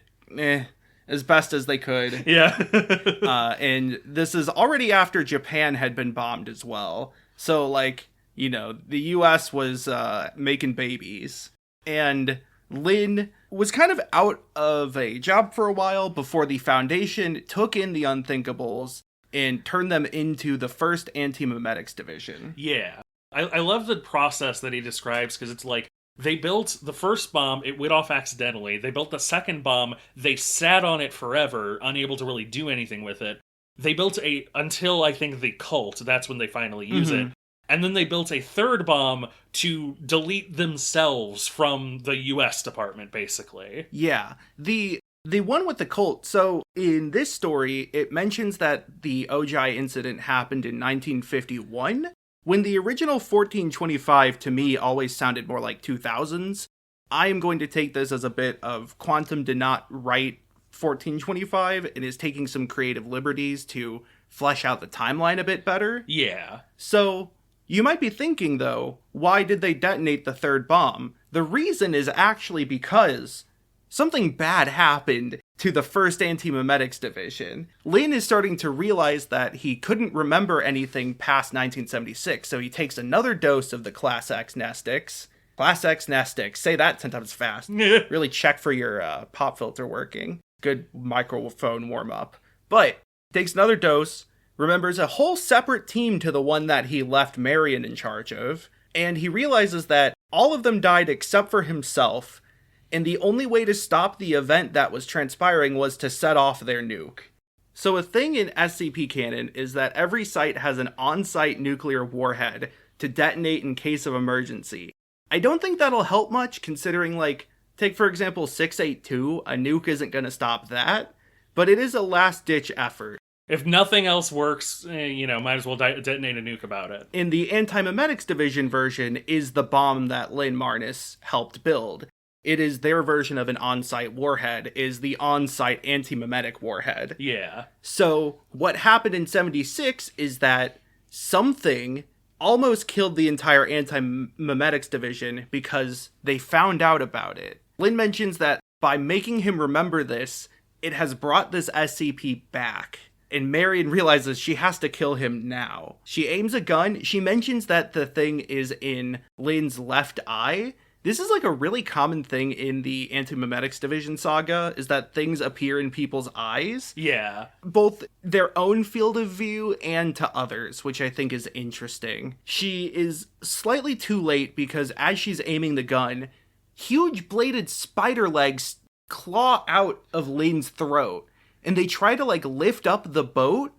as best as they could. Yeah. And this is already after Japan had been bombed as well. So, like, you know, the U.S. was making babies. And Lin was kind of out of a job for a while before the Foundation took in the Unthinkables and turned them into the first Antimemetics Division. Yeah. I love the process that he describes, because it's like, they built the first bomb, it went off accidentally. They built the second bomb, they sat on it forever, unable to really do anything with it. They built until I think the cult, that's when they finally use it. And then they built a third bomb to delete themselves from the US department, basically. Yeah. The one with the cult, so in this story, it mentions that the Ojai incident happened in 1951. When the original 1425 to me always sounded more like 2000s, I am going to take this as a bit of Quantum did not write 1425 and is taking some creative liberties to flesh out the timeline a bit better. Yeah. So, you might be thinking though, why did they detonate the third bomb? The reason is actually because something bad happened to the first Antimemetics Division. Lin is starting to realize that he couldn't remember anything past 1976, so he takes another dose of the Class X Nestix. Class X Nestix. Say that 10 times fast. Really check for your pop filter working. Good microphone warm-up. But, takes another dose, remembers a whole separate team to the one that he left Marion in charge of, and he realizes that all of them died except for himself, and the only way to stop the event that was transpiring was to set off their nuke. So a thing in SCP canon is that every site has an on-site nuclear warhead to detonate in case of emergency. I don't think that'll help much, considering, like, take for example 682, a nuke isn't going to stop that, but it is a last-ditch effort. If nothing else works, might as well detonate a nuke about it. In the Antimemetics Division version is the bomb that Lin Marnis helped build. It is their version of an on-site warhead, is the on-site antimemetic warhead. Yeah. So, what happened in 76 is that something almost killed the entire Antimemetics Division because they found out about it. Lin mentions that by making him remember this, it has brought this SCP back. And Marion realizes she has to kill him now. She aims a gun. She mentions that the thing is in Lin's left eye. This is like a really common thing in the Antimemetics Division saga, is that things appear in people's eyes. Yeah. Both their own field of view and to others, which I think is interesting. She is slightly too late because as she's aiming the gun, huge bladed spider legs claw out of Lin's throat. And they try to, like, lift up the boat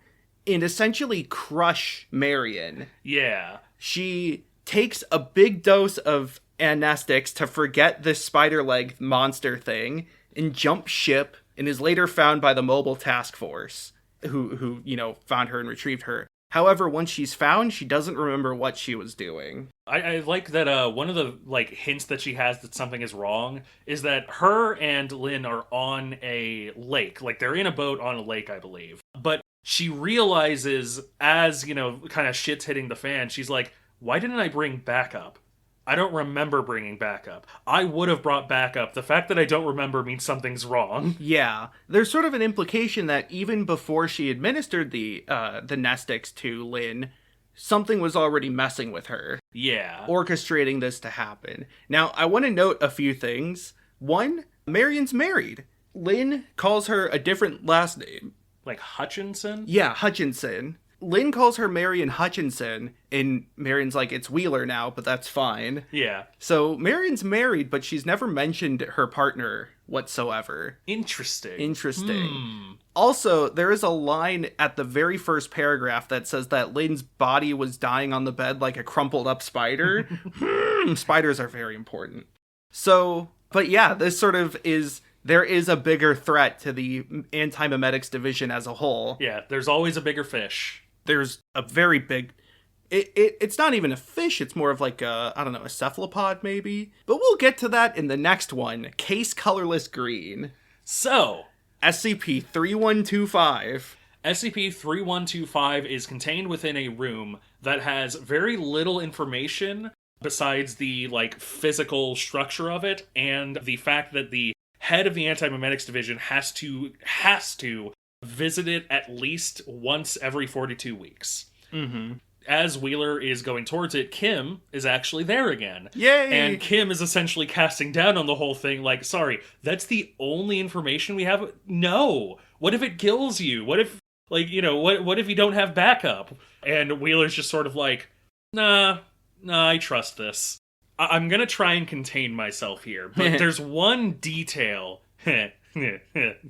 and essentially crush Marion. Yeah. She takes a big dose of anestics to forget this spider leg monster thing and jumps ship and is later found by the mobile task force who found her and retrieved her. However, once she's found, she doesn't remember what she was doing. I like that one of the hints that she has that something is wrong is that her and Lin are on a lake. Like, they're in a boat on a lake, I believe. But she realizes as, kind of shit's hitting the fan, she's like, why didn't I bring backup? I don't remember bringing backup. I would have brought backup. The fact that I don't remember means something's wrong. Yeah. There's sort of an implication that even before she administered the Nestix to Lin, something was already messing with her. Yeah. Orchestrating this to happen. Now, I want to note a few things. One, Marion's married. Lin calls her a different last name. Like Hutchinson? Yeah, Hutchinson. Lin calls her Marion Hutchinson, and Marion's like, it's Wheeler now, but that's fine. Yeah. So Marion's married, but she's never mentioned her partner whatsoever. Interesting. Also, there is a line at the very first paragraph that says that Lin's body was dying on the bed like a crumpled up spider. Spiders are very important. So, but yeah, this sort of is... There is a bigger threat to the Antimemetics Division as a whole. Yeah, there's always a bigger fish. There's a very big... It's not even a fish, it's more of like a cephalopod maybe. But we'll get to that in the next one. Case Colorless Green. So, SCP-3125. SCP-3125 is contained within a room that has very little information, besides the, like, physical structure of it and the fact that the head of the Antimemetics Division has to visit it at least once every 42 weeks. Mm-hmm. As Wheeler is going towards it, Kim is actually there again. Yay! And Kim is essentially casting down on the whole thing, like, sorry, that's the only information we have? No! What if it kills you? What if, like, you know, what if you don't have backup? And Wheeler's just sort of like, nah, I trust this. I'm gonna try and contain myself here, but there's one detail, didn't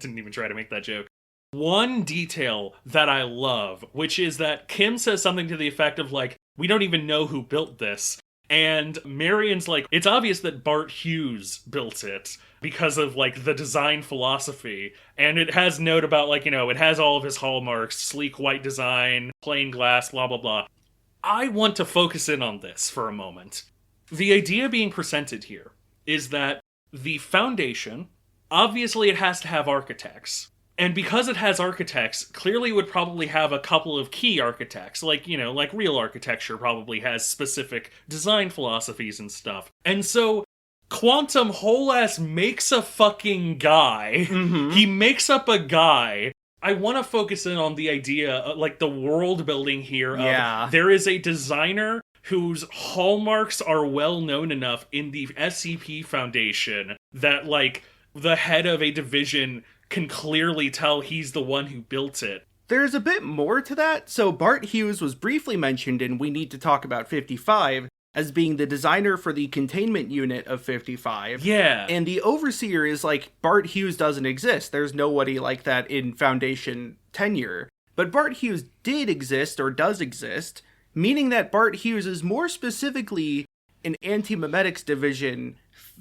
even try to make that joke, one detail that I love, which is that Kim says something to the effect of, like, we don't even know who built this. And Marion's like, it's obvious that Bart Hughes built it because of, like, the design philosophy. And it has note about, like, you know, it has all of his hallmarks, sleek white design, plain glass, blah, blah, blah. I want to focus in on this for a moment. The idea being presented here is that the Foundation, obviously it has to have architects. And because it has architects, clearly it would probably have a couple of key architects, like, you know, like real architecture probably has specific design philosophies and stuff. And so, Quantum whole-ass makes a fucking guy. Mm-hmm. He makes up a guy. I want to focus in on the idea, like, the world building here of there is a designer whose hallmarks are well known enough in the SCP Foundation that, like, the head of a division can clearly tell he's the one who built it. There's a bit more to that. So Bart Hughes was briefly mentioned in We Need to Talk About 55 as being the designer for the containment unit of 55. Yeah. And the overseer is like, Bart Hughes doesn't exist. There's nobody like that in Foundation tenure. But Bart Hughes did exist, or does exist, meaning that Bart Hughes is more specifically an Antimemetics Division,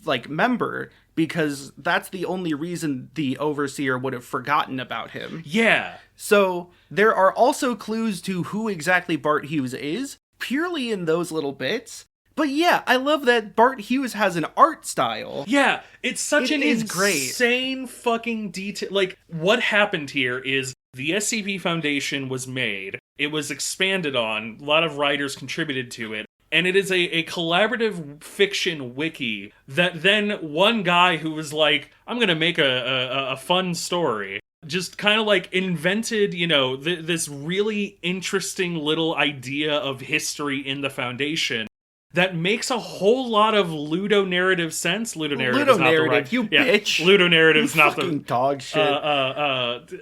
like, member, because that's the only reason the overseer would have forgotten about him. Yeah. So there are also clues to who exactly Bart Hughes is, purely in those little bits. But yeah, I love that Bart Hughes has an art style. Yeah, it's such an great. insane fucking detail. Like, what happened here is the SCP Foundation was made, it was expanded on, a lot of writers contributed to it, and it is a collaborative fiction wiki that then one guy who was like, I'm gonna make a fun story, just kind of like invented, you know, this really interesting little idea of history in the Foundation that makes a whole lot of ludonarrative sense. Ludonarrative is not the right... You bitch. Ludonarrative's not the... fucking dog shit.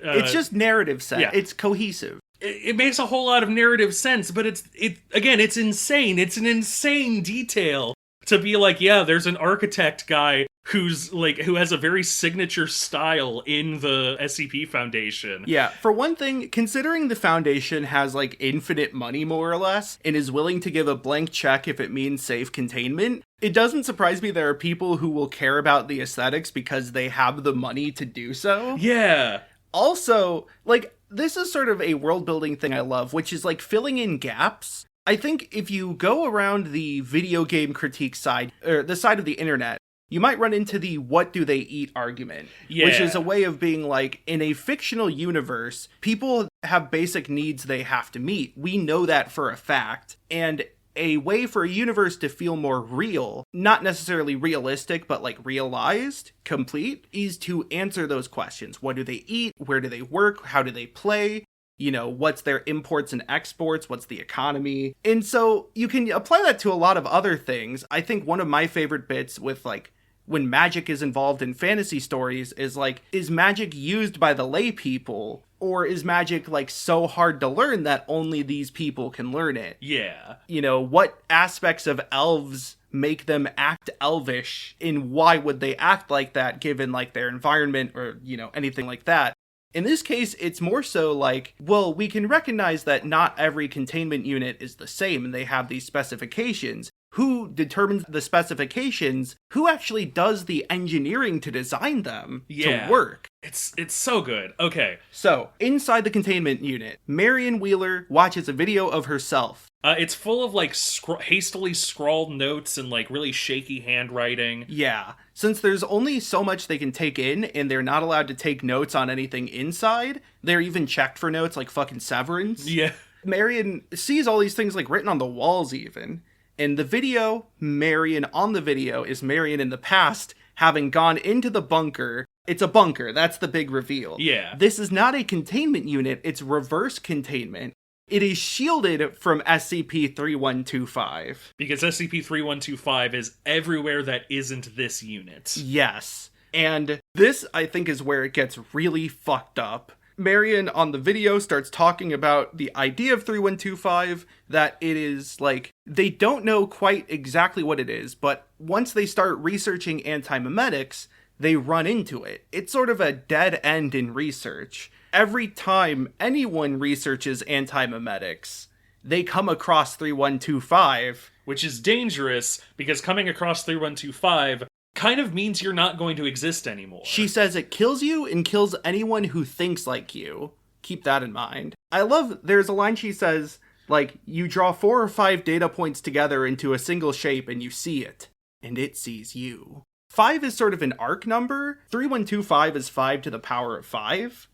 It's just narrative sense. Yeah. It's cohesive. It makes a whole lot of narrative sense, but it's insane. It's an insane detail to be like, yeah, there's an architect guy who has a very signature style in the SCP Foundation. Yeah, for one thing, considering the Foundation has, like, infinite money, more or less, and is willing to give a blank check if it means safe containment, it doesn't surprise me there are people who will care about the aesthetics because they have the money to do so. Yeah. Also, like, this is sort of a world-building thing I love, which is, like, filling in gaps. I think if you go around the video game critique side, or the side of the internet, you might run into the what do they eat argument, which is a way of being like, in a fictional universe, people have basic needs they have to meet. We know that for a fact. And a way for a universe to feel more real, not necessarily realistic, but like realized, complete, is to answer those questions. What do they eat? Where do they work? How do they play? You know, what's their imports and exports? What's the economy? And so you can apply that to a lot of other things. I think one of my favorite bits with, like, when magic is involved in fantasy stories is, like, is magic used by the lay people, or is magic, like, so hard to learn that only these people can learn it? Yeah. You know, what aspects of elves make them act elvish, and why would they act like that given, like, their environment or, you know, anything like that? In this case, it's more so like, well, we can recognize that not every containment unit is the same and they have these specifications. Who determines the specifications? Who actually does the engineering to design them to work? It's so good. Okay. So, inside the containment unit, Marion Wheeler watches a video of herself. It's full of, like, hastily scrawled notes and, like, really shaky handwriting. Yeah. Since there's only so much they can take in, and they're not allowed to take notes on anything inside, they're even checked for notes like fucking Severance. Yeah. Marion sees all these things, like, written on the walls even, In the video, Marion on the video is Marion in the past, having gone into the bunker. It's a bunker, that's the big reveal. Yeah. This is not a containment unit, it's reverse containment. It is shielded from SCP-3125. Because SCP-3125 is everywhere that isn't this unit. Yes. And this, I think, is where it gets really fucked up. Marion on the video starts talking about the idea of 3125, that it is like, they don't know quite exactly what it is, but once they start researching antimemetics, they run into it. It's sort of a dead end in research. Every time anyone researches antimemetics, they come across 3125. Which is dangerous, because coming across 3125 kind of means you're not going to exist anymore. She says it kills you and kills anyone who thinks like you. Keep that in mind. I love, there's a line she says, like, you draw 4 or 5 data points together into a single shape and you see it, and it sees you. 5 is sort of an arc number. 3125 is 5 to the power of 5.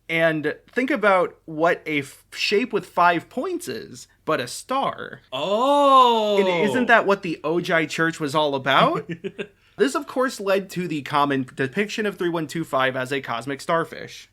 And think about what a shape with 5 points is, but a star. Oh! And isn't that what the Ojai church was all about? This, of course, led to the common depiction of 3125 as a cosmic starfish.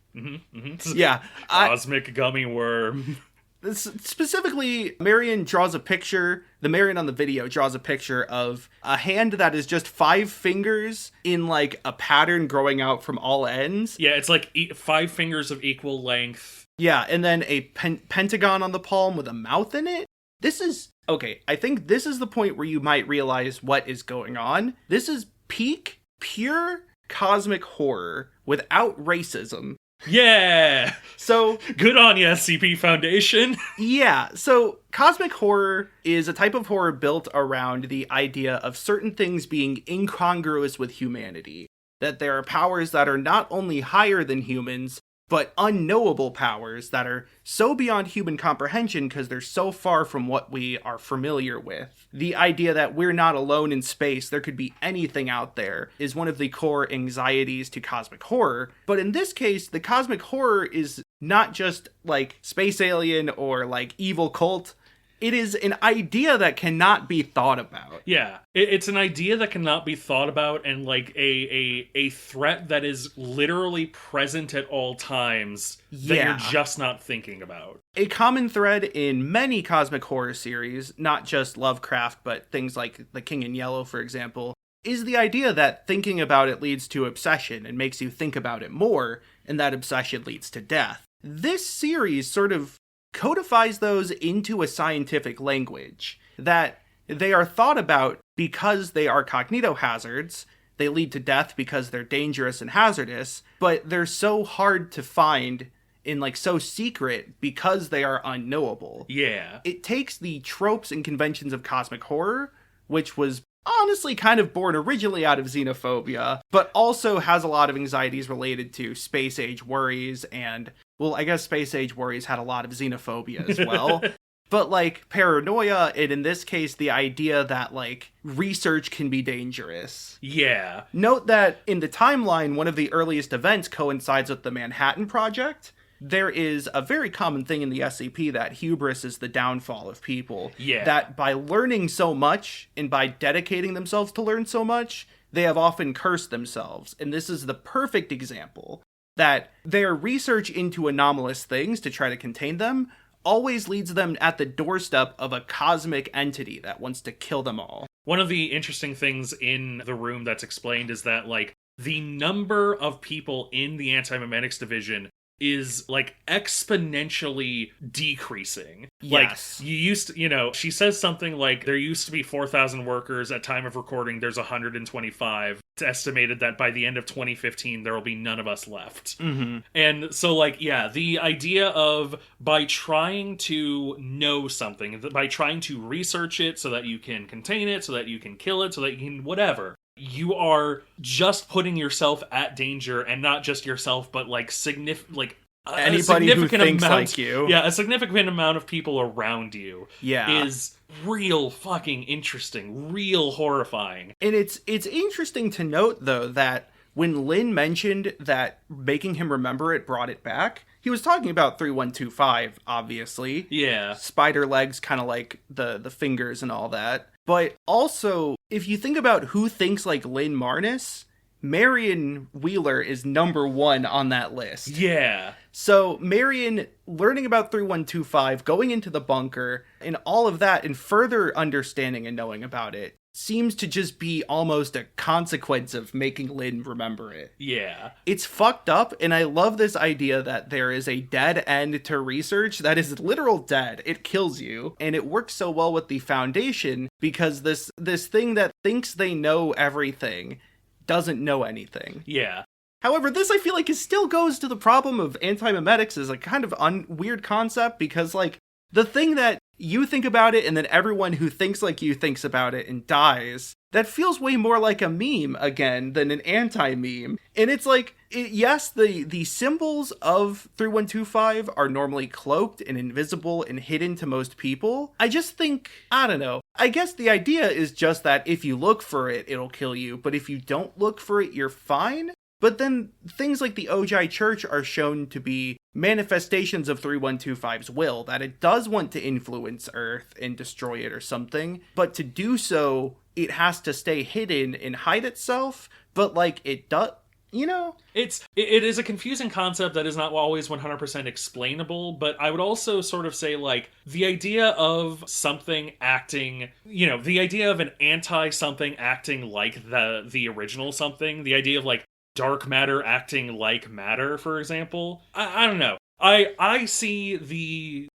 Yeah. Cosmic gummy worm. Specifically, Marion draws a picture, the Marion on the video draws a picture of a hand that is just 5 fingers in like a pattern growing out from all ends. Yeah, it's like 5 fingers of equal length. Yeah, and then a pentagon on the palm with a mouth in it. This is, okay, I think this is the point where you might realize what is going on. This is peak, pure cosmic horror without racism. Yeah! So, good on you, SCP Foundation. Yeah, so cosmic horror is a type of horror built around the idea of certain things being incongruous with humanity. That there are powers that are not only higher than humans, but unknowable powers that are so beyond human comprehension because they're so far from what we are familiar with. The idea that we're not alone in space, there could be anything out there, is one of the core anxieties to cosmic horror. But in this case, the cosmic horror is not just like space alien or like evil cult. It is an idea that cannot be thought about. Yeah, it's an idea that cannot be thought about, and like a threat that is literally present at all times that you're just not thinking about. A common thread in many cosmic horror series, not just Lovecraft, but things like The King in Yellow, for example, is the idea that thinking about it leads to obsession and makes you think about it more, and that obsession leads to death. This series sort of codifies those into a scientific language, that they are thought about because they are cognitohazards, they lead to death because they're dangerous and hazardous, but they're so hard to find and like so secret because they are unknowable. Yeah. It takes the tropes and conventions of cosmic horror, which was honestly kind of born originally out of xenophobia, but also has a lot of anxieties related to space age worries and, well, I guess space age worries had a lot of xenophobia as well. But like paranoia, and in this case, the idea that like research can be dangerous. Yeah. Note that in the timeline, one of the earliest events coincides with the Manhattan Project. There is a very common thing in the SCP that hubris is the downfall of people. Yeah. That by learning so much and by dedicating themselves to learn so much, they have often cursed themselves. And this is the perfect example. That their research into anomalous things to try to contain them always leads them at the doorstep of a cosmic entity that wants to kill them all. One of the interesting things in the room that's explained is that, like, the number of people in the Antimemetics Division is like exponentially decreasing. Yes. Like, you used to, you know, she says something like there used to be 4,000 workers. At time of recording, there's 125. It's estimated that by the end of 2015, there will be none of us left. Mm-hmm. And so, like, yeah, the idea of by trying to know something, by trying to research it so that you can contain it, so that you can kill it, so that you can whatever, you are just putting yourself at danger, and not just yourself, but like anybody who thinks like you. Yeah, a significant amount of people around you. Yeah. Is real fucking interesting, real horrifying. And it's interesting to note though that when Lynn mentioned that making him remember it brought it back, he was talking about 3125, obviously. Yeah. Spider legs, kind of like the fingers and all that. But also, if you think about who thinks like Lynn Marnus, Marion Wheeler is number 1 on that list. Yeah. So Marion learning about 3125, going into the bunker, and all of that, and further understanding and knowing about it, seems to just be almost a consequence of making Lynn remember it. Yeah. It's fucked up, and I love this idea that there is a dead end to research that is literal dead. It kills you, and it works so well with the Foundation because this thing that thinks they know everything doesn't know anything. Yeah. However, this I feel like still goes to the problem of antimemetics as a kind of weird concept because, like, the thing that you think about it and then everyone who thinks like you thinks about it and dies, that feels way more like a meme, again, than an anti-meme. And it's like, yes, the symbols of 3125 are normally cloaked and invisible and hidden to most people. I just think, I don't know. I guess the idea is just that if you look for it, it'll kill you. But if you don't look for it, you're fine. But then things like the Ojai Church are shown to be manifestations of 3125's will, that it does want to influence Earth and destroy it or something, but to do so, it has to stay hidden and hide itself, but like it does, you know? It is a confusing concept that is not always 100% explainable, but I would also sort of say, like, the idea of something acting, the idea of an anti-something acting like the original something, the idea of, like, dark matter acting like matter, for example. I don't know. I see the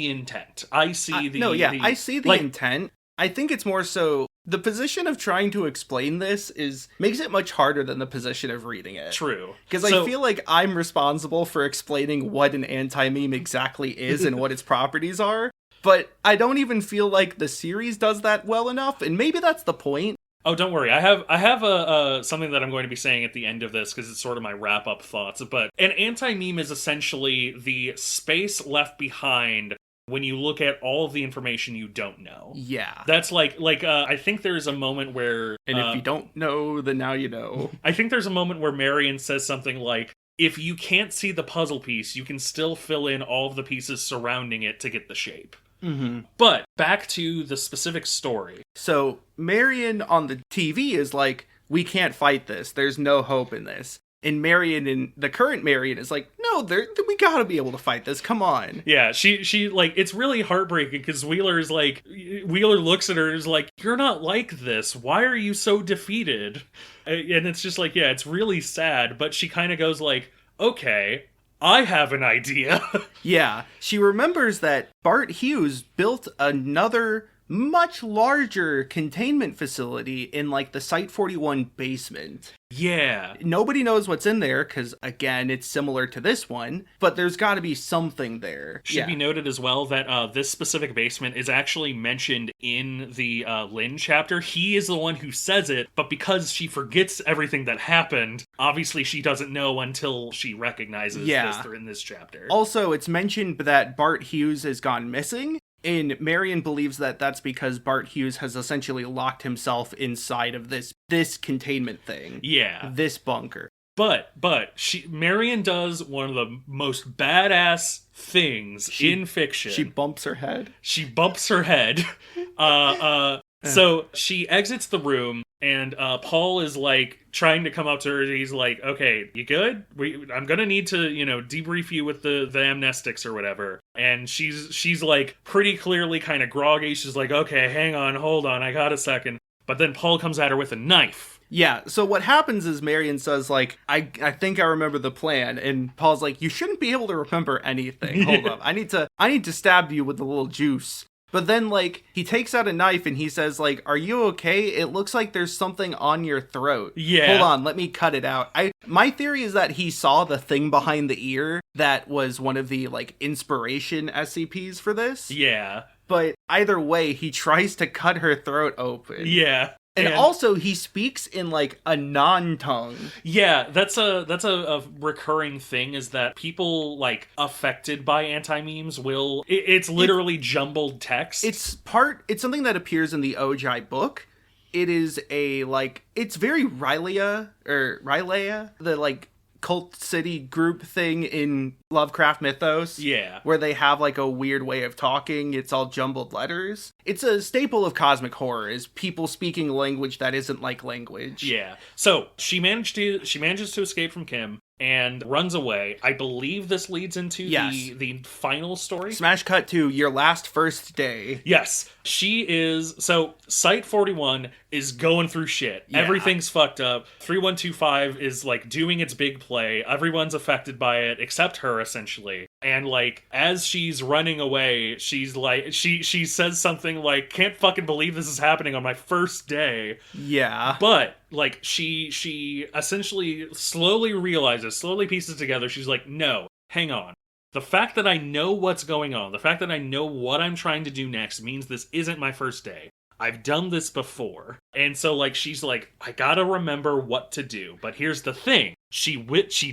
intent. I see I see the intent. I think it's more so the position of trying to explain this makes it much harder than the position of reading it. True. Because I feel like I'm responsible for explaining what an anti-meme exactly is and what its properties are. But I don't even feel like the series does that well enough, and maybe that's the point. Oh, don't worry. I have something that I'm going to be saying at the end of this because it's sort of my wrap-up thoughts. But an anti-meme is essentially the space left behind when you look at all of the information you don't know. Yeah. That's like I think there's a moment where... And if you don't know, then now you know. I think there's a moment where Marion says something like, if you can't see the puzzle piece, you can still fill in all of the pieces surrounding it to get the shape. Mm-hmm. But back to the specific story. So Marion on the TV is like, we can't fight this. There's no hope in this. And the current Marion is like, no, we gotta be able to fight this. Come on. Yeah, she like, it's really heartbreaking because Wheeler looks at her and is like, you're not like this. Why are you so defeated? And it's just like, yeah, it's really sad. But she kind of goes like, okay, I have an idea. Yeah, she remembers that Bart Hughes built another much larger containment facility in like the Site 41 basement. Yeah. Nobody knows what's in there because, again, it's similar to this one, but there's got to be something there. Should be noted as well that this specific basement is actually mentioned in the Lynn chapter. He is the one who says it, but because she forgets everything that happened, obviously she doesn't know until she recognizes this in this chapter. Also, it's mentioned that Bart Hughes has gone missing. And Marion believes that that's because Bart Hughes has essentially locked himself inside of this containment thing. Yeah. This bunker. But Marion does one of the most badass things in fiction. She bumps her head. So she exits the room, and Paul is like trying to come up to her. He's like, "Okay, you good? I'm gonna need to, debrief you with the amnestics or whatever." And she's like pretty clearly kind of groggy. She's like, "Okay, hang on, hold on, I got a second." But then Paul comes at her with a knife. Yeah, so what happens is Marion says, like, I think I remember the plan, and Paul's like, you shouldn't be able to remember anything. Hold up. I need to stab you with a little juice. But then, like, he takes out a knife and he says, like, are you okay? It looks like there's something on your throat. Yeah. Hold on, let me cut it out. My theory is that he saw the thing behind the ear that was one of the, like, inspiration SCPs for this. Yeah. But either way, he tries to cut her throat open. Yeah. And also, he speaks in, like, a non-tongue. Yeah, that's a recurring thing, is that people, like, affected by anti-memes will... It's literally jumbled text. It's something that appears in the Ojai book. It is it's very Rylea, the, like, cult city group thing in Lovecraft mythos. Yeah. Where they have like a weird way of talking. It's all jumbled letters. It's a staple of cosmic horror, is people speaking language that isn't like language. Yeah. So she manages to escape from Kim and runs away. I believe this leads into the final story. Smash cut to your last first day. Yes. She is... So, Site 41 is going through shit. Yeah. Everything's fucked up. 3125 is, like, doing its big play. Everyone's affected by it, except her, essentially. And, like, as she's running away, she's like... She says something like, can't fucking believe this is happening on my first day. Yeah. But... like, she essentially slowly pieces together, she's like, no, hang on. The fact that I know what's going on, the fact that I know what I'm trying to do next means this isn't my first day. I've done this before. And so, like, she's like, I gotta remember what to do. But here's the thing. She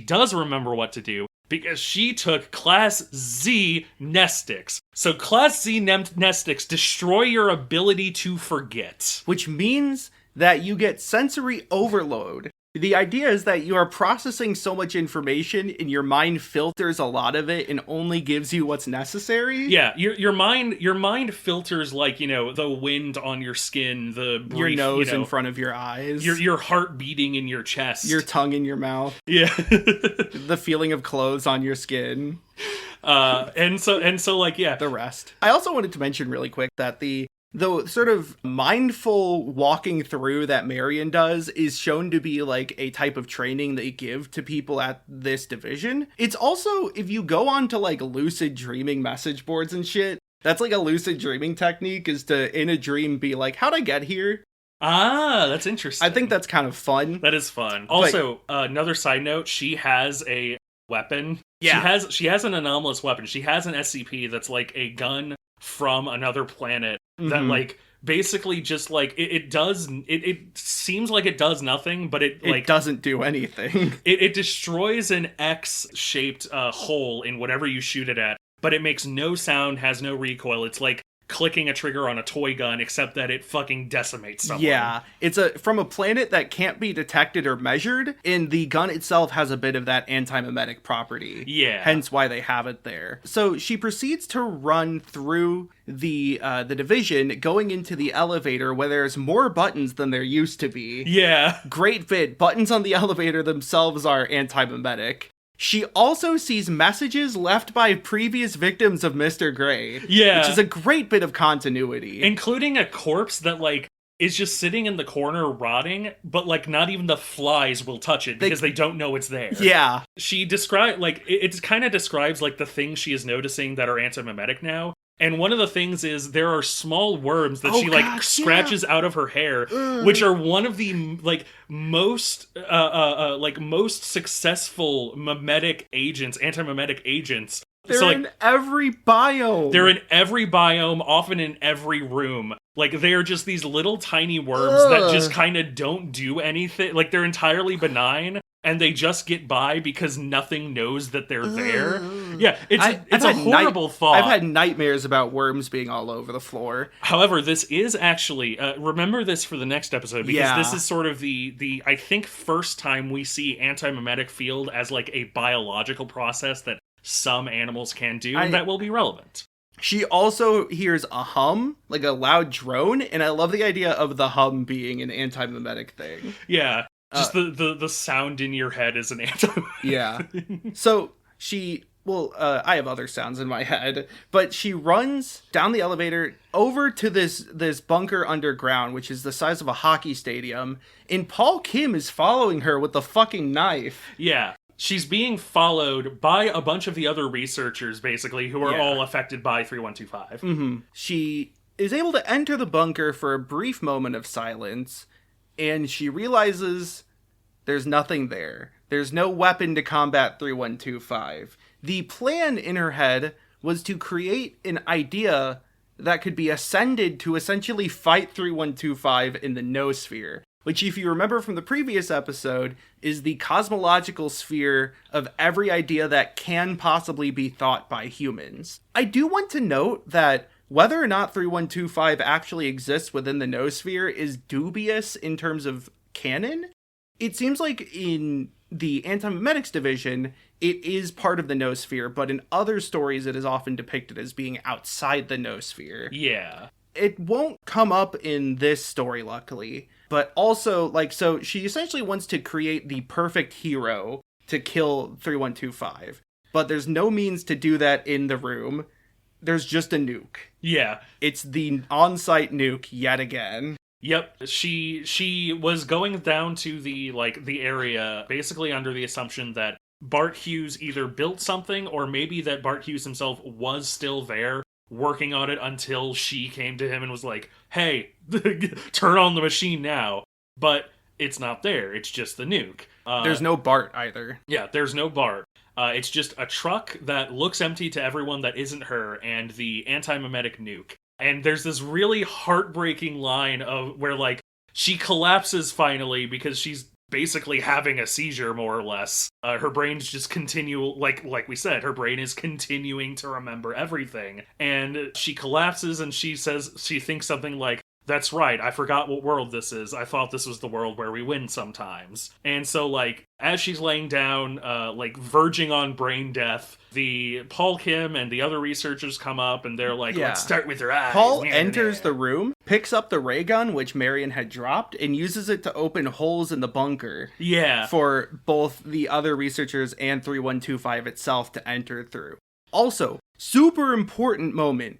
does remember what to do because she took Class Z Nestics. So Class Z Nestics destroy your ability to forget. Which means that you get sensory overload. The idea is that you are processing so much information and your mind filters a lot of it and only gives you what's necessary. Yeah, your mind filters, like, you know, the wind on your skin, the brief, your nose in front of your eyes, your heart beating in your chest, your tongue in your mouth. Yeah. The feeling of clothes on your skin. And so like, yeah. The rest. I also wanted to mention really quick that the sort of mindful walking through that Marion does is shown to be like a type of training they give to people at this division. It's also, if you go on to like lucid dreaming message boards and shit, that's like a lucid dreaming technique, is to, in a dream, be like, how'd I get here? Ah, that's interesting. I think that's kind of fun. That is fun. Also, another side note, she has a weapon. Yeah. She has an anomalous weapon. She has an SCP that's like a gun from another planet that like basically just like it seems like it does nothing, but it doesn't do anything. It destroys an X-shaped hole in whatever you shoot it at, but it makes no sound, has no recoil. It's like clicking a trigger on a toy gun, except that it fucking decimates someone. Yeah, it's from a planet that can't be detected or measured, and the gun itself has a bit of that antimemetic property. Yeah. Hence why they have it there. So she proceeds to run through the division, going into the elevator where there's more buttons than there used to be. Yeah. Great bit. Buttons on the elevator themselves are antimemetic. She also sees messages left by previous victims of Mr. Grey. Yeah. Which is a great bit of continuity. Including a corpse that, like, is just sitting in the corner rotting, but, like, not even the flies will touch it because they don't know it's there. Yeah. She described, like, it kind of describes, like, the things she is noticing that are antimemetic now. And one of the things is there are small worms that she like scratches out of her hair, which are one of the like most successful memetic agents, antimemetic agents. They're in every biome. They're in every biome, often in every room. Like, they are just these little tiny worms that just kind of don't do anything. Like, they're entirely benign, and they just get by because nothing knows that they're there. Yeah, it's a horrible thought. I've had nightmares about worms being all over the floor. However, this is actually, remember this for the next episode, because this is sort of the I think, first time we see antimemetic field as, like, a biological process that some animals can do, and that will be relevant. She also hears a hum, like a loud drone, and I love the idea of the hum being an antimemetic thing. Yeah, just the sound in your head is an antimemetic. Yeah. So she, I have other sounds in my head, but she runs down the elevator over to this bunker underground, which is the size of a hockey stadium, and Paul Kim is following her with the fucking knife. Yeah. She's being followed by a bunch of the other researchers, basically, who are all affected by 3125. Mm-hmm. She is able to enter the bunker for a brief moment of silence, and she realizes there's nothing there. There's no weapon to combat 3125. The plan in her head was to create an idea that could be ascended to essentially fight 3125 in the noosphere, which, if you remember from the previous episode, is the cosmological sphere of every idea that can possibly be thought by humans. I do want to note that whether or not 3125 actually exists within the noosphere is dubious in terms of canon. It seems like in the Antimemetics Division, it is part of the noosphere, but in other stories it is often depicted as being outside the noosphere. Yeah. It won't come up in this story, luckily, but also, like, so she essentially wants to create the perfect hero to kill 3125, but there's no means to do that in the room. There's just a nuke. Yeah. It's the on-site nuke yet again. Yep, she was going down to the area basically under the assumption that Bart Hughes either built something or maybe that Bart Hughes himself was still there working on it until she came to him and was like, "Hey, turn on the machine now." But it's not there. It's just the nuke. There's no Bart either. Yeah, there's no Bart. It's just a truck that looks empty to everyone that isn't her and the anti-memetic nuke. And there's this really heartbreaking line of where, like, she collapses finally because she's basically having a seizure, more or less. Her brain's just like we said, her brain is continuing to remember everything. And she collapses and she thinks something like, "That's right, I forgot what world this is. I thought this was the world where we win sometimes." And so, like, as she's laying down, verging on brain death, the Paul Kim and the other researchers come up and they're like, "Let's start with her eyes." Paul enters the room, picks up the ray gun, which Marion had dropped, and uses it to open holes in the bunker. Yeah. For both the other researchers and 3125 itself to enter through. Also, super important moment.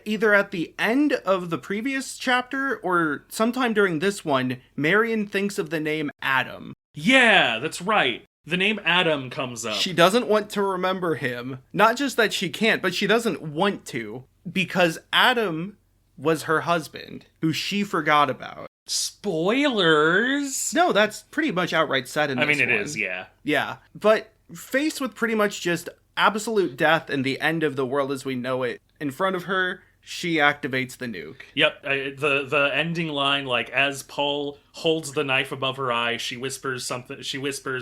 Either at the end of the previous chapter or sometime during this one, Marion thinks of the name Adam. Yeah, that's right. The name Adam comes up. She doesn't want to remember him. Not just that she can't, but she doesn't want to. Because Adam was her husband, who she forgot about. Spoilers! No, that's pretty much outright said in this one. I mean, it is, yeah. Yeah, but faced with pretty much just absolute death and the end of the world as we know it in front of her, she activates the nuke. Yep, the ending line, like, as Paul holds the knife above her eye, she whispers something,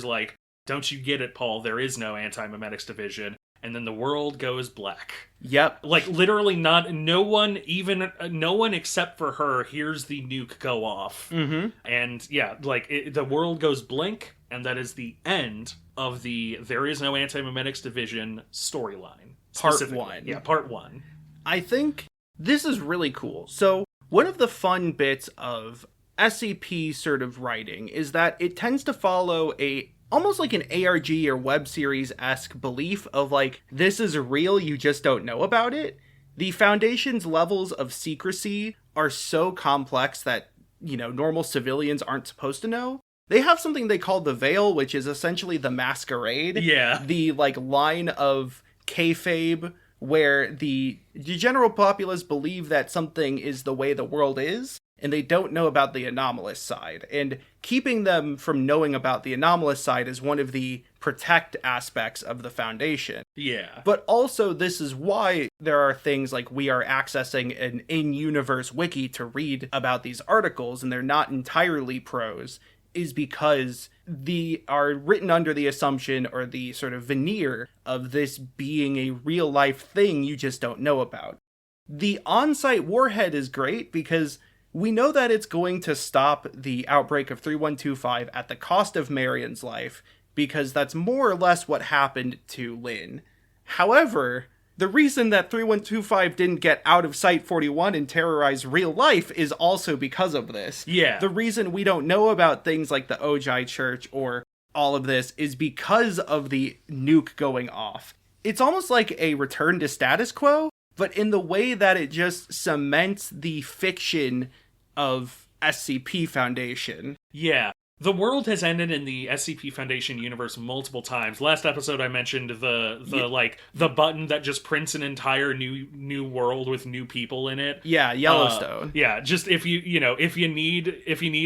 like, "Don't you get it, Paul? There is no Antimemetics Division." And then the world goes black. Yep. Like, literally no one except for her hears the nuke go off. Mm-hmm. And, yeah, like, the world goes blank, and that is the end of the There Is No Antimemetics Division storyline. Part 1. Yeah, part 1. I think this is really cool. So, one of the fun bits of SCP sort of writing is that it tends to follow almost like an ARG or web series-esque belief of, like, this is real, you just don't know about it. The Foundation's levels of secrecy are so complex that, normal civilians aren't supposed to know. They have something they call the Veil, which is essentially the masquerade. Yeah. The, line of kayfabe where the general populace believe that something is the way the world is, and they don't know about the anomalous side. And keeping them from knowing about the anomalous side is one of the protect aspects of the Foundation. Yeah. But also, this is why there are things like we are accessing an in-universe wiki to read about these articles, and they're not entirely prose, is because they are written under the assumption or the sort of veneer of this being a real-life thing you just don't know about. The on-site warhead is great because we know that it's going to stop the outbreak of 3125 at the cost of Marion's life, because that's more or less what happened to Lynn. However, the reason that 3125 didn't get out of Site 41 and terrorize real life is also because of this. Yeah. The reason we don't know about things like the Ojai Church or all of this is because of the nuke going off. It's almost like a return to status quo, but in the way that it just cements the fiction of SCP Foundation. Yeah. The world has ended in the SCP Foundation universe multiple times. Last episode I mentioned the button that just prints an entire new world with new people in it. Yeah, Yellowstone. Yeah, just if you need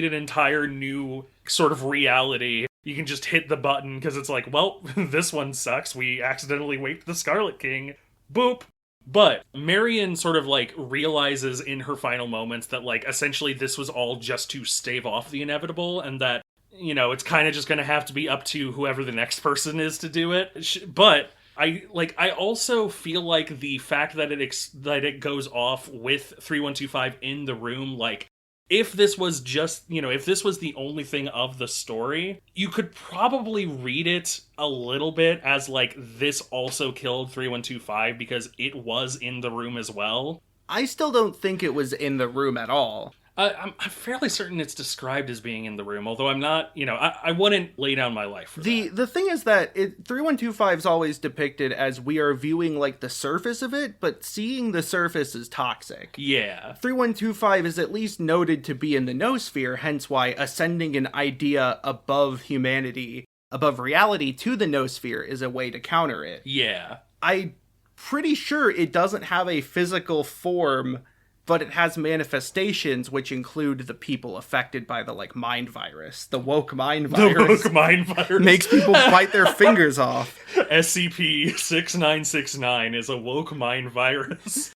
an entire new sort of reality, you can just hit the button because it's like, well, this one sucks. We accidentally waped the Scarlet King. Boop. But Marion sort of, like, realizes in her final moments that, like, essentially this was all just to stave off the inevitable, and that, it's kind of just going to have to be up to whoever the next person is to do it. But I also feel like the fact that it goes off with 3125 in the room, like, if this was just, if this was the only thing of the story, you could probably read it a little bit as, like, this also killed 3125 because it was in the room as well. I still don't think it was in the room at all. I'm fairly certain it's described as being in the room, although I'm not, I wouldn't lay down my life for that. The thing is that 3125 is always depicted as we are viewing, like, the surface of it, but seeing the surface is toxic. Yeah. 3125 is at least noted to be in the noosphere, hence why ascending an idea above humanity, above reality to the noosphere is a way to counter it. Yeah. I'm pretty sure it doesn't have a physical form, but it has manifestations, which include the people affected by the, like, mind virus. The woke mind virus. The woke mind virus. Makes people bite their fingers off. SCP-6969 is a woke mind virus.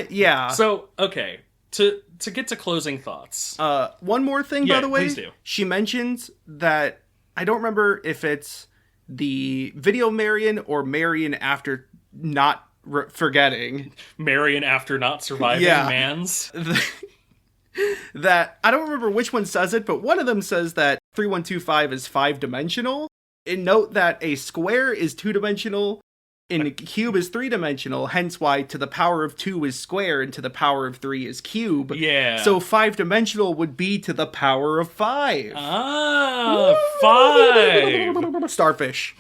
Yeah. So, okay. To get to closing thoughts. One more thing, by the way. Please do. She mentions that, I don't remember if it's the video Marion or Marion after not forgetting. Marion after not surviving, mans. That, I don't remember which one says it, but one of them says that 3125 is 5-dimensional. And note that a square is 2-dimensional, and a cube is 3-dimensional, hence why to the power of 2 is square, and to the power of 3 is cube. Yeah. So 5-dimensional would be to the power of 5. Ah, 5! Starfish.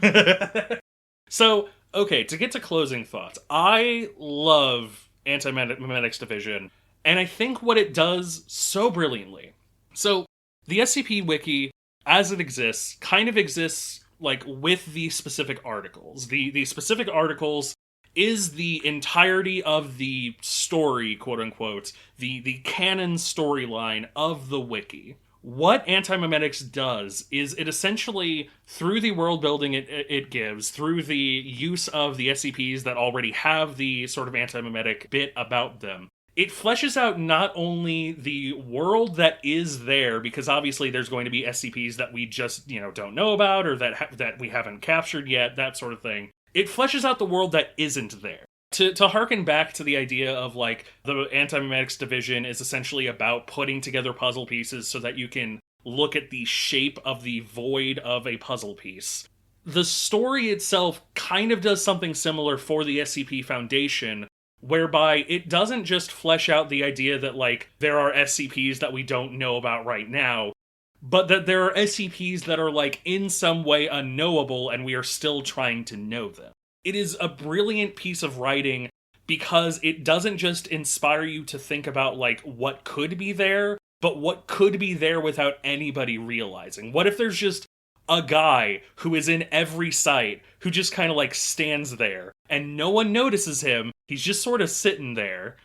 So, okay, to get to closing thoughts, I love Antimemetics Division, and I think what it does so brilliantly. So, the SCP Wiki, as it exists, kind of exists, like, with the specific articles. The specific articles is the entirety of the story, quote-unquote, the canon storyline of the Wiki. What Antimemetics does is it essentially, through the world building it gives, through the use of the SCPs that already have the sort of antimemetic bit about them, it fleshes out not only the world that is there, because obviously there's going to be SCPs that we just, don't know about, or that we haven't captured yet, that sort of thing. It fleshes out the world that isn't there. To harken back to the idea of, like, the Antimemetics Division is essentially about putting together puzzle pieces so that you can look at the shape of the void of a puzzle piece. The story itself kind of does something similar for the SCP Foundation, whereby it doesn't just flesh out the idea that, like, there are SCPs that we don't know about right now, but that there are SCPs that are, like, in some way unknowable and we are still trying to know them. It is a brilliant piece of writing because it doesn't just inspire you to think about, like, what could be there, but what could be there without anybody realizing. What if there's just a guy who is in every site who just kind of, like, stands there and no one notices him? He's just sort of sitting there,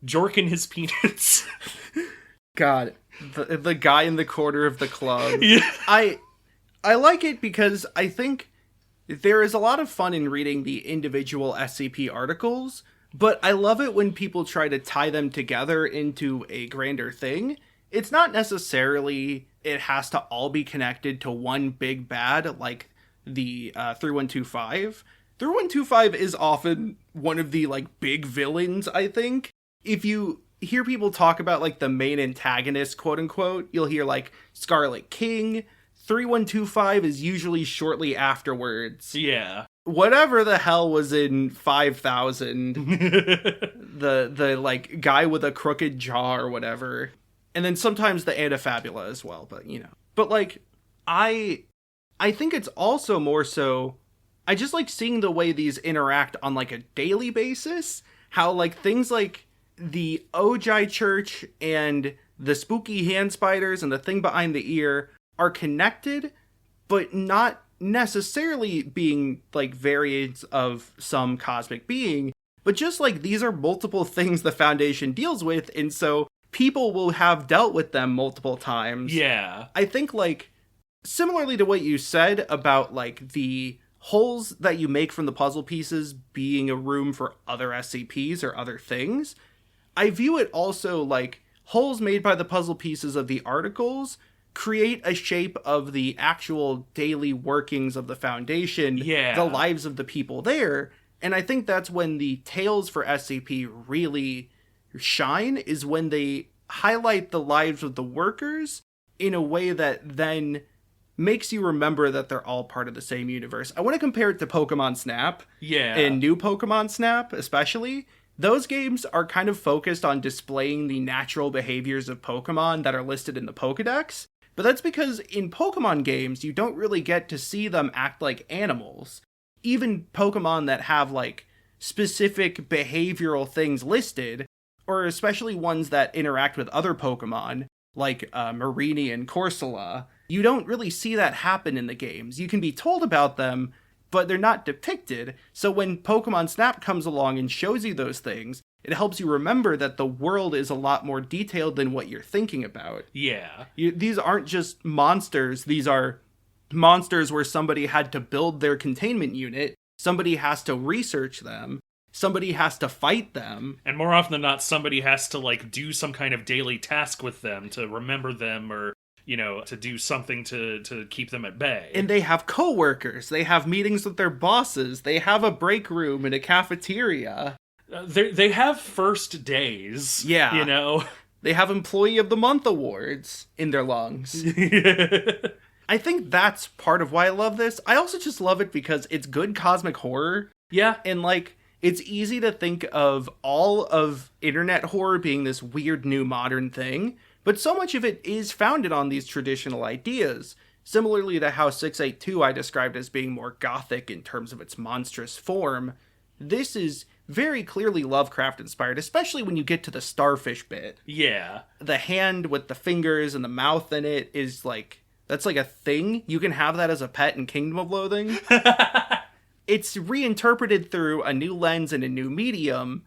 jorking his peanuts. God, the guy in the corner of the club. Yeah. I like it because I think there is a lot of fun in reading the individual SCP articles, but I love it when people try to tie them together into a grander thing. It's not necessarily it has to all be connected to one big bad like the 3125. 3125 is often one of the, like, big villains, I think. If you hear people talk about, like, the main antagonist, quote-unquote, you'll hear, like, Scarlet King. 3125 is usually shortly afterwards. Yeah. Whatever the hell was in 5000, the like guy with a crooked jaw or whatever, and then sometimes the Antifabula as well. But but like I think it's also more so. I just like seeing the way these interact on, like, a daily basis. How, like, things like the Ojai Church and the spooky hand spiders and the thing behind the ear are connected, but not necessarily being, like, variants of some cosmic being, but just, like, these are multiple things the Foundation deals with, and so people will have dealt with them multiple times. Yeah. I think, like, similarly to what you said about, like, the holes that you make from the puzzle pieces being a room for other SCPs or other things, I view it also like holes made by the puzzle pieces of the articles create a shape of the actual daily workings of the Foundation, the lives of the people there. And I think that's when the tales for SCP really shine, is when they highlight the lives of the workers in a way that then makes you remember that they're all part of the same universe. I want to compare it to Pokemon Snap. Yeah. And new Pokemon Snap, especially. Those games are kind of focused on displaying the natural behaviors of Pokemon that are listed in the Pokedex. But that's because in Pokemon games, you don't really get to see them act like animals. Even Pokemon that have, like, specific behavioral things listed, or especially ones that interact with other Pokemon, like Marini and Corsola, you don't really see that happen in the games. You can be told about them, but they're not depicted. So when Pokemon Snap comes along and shows you those things, it helps you remember that the world is a lot more detailed than what you're thinking about. Yeah. These aren't just monsters. These are monsters where somebody had to build their containment unit. Somebody has to research them. Somebody has to fight them. And more often than not, somebody has to, like, do some kind of daily task with them to remember them or, you know, to do something to keep them at bay. And they have coworkers. They have meetings with their bosses. They have a break room and a cafeteria. They have first days. Yeah. You know? They have Employee of the Month awards in their lungs. I think that's part of why I love this. I also just love it because it's good cosmic horror. Yeah. And, like, it's easy to think of all of internet horror being this weird new modern thing, but so much of it is founded on these traditional ideas. Similarly to how 682 I described as being more gothic in terms of its monstrous form, this is very clearly Lovecraft inspired, especially when you get to the Starfish bit. Yeah. The hand with the fingers and the mouth in it is like, that's like a thing. You can have that as a pet in Kingdom of Loathing. It's reinterpreted through a new lens and a new medium,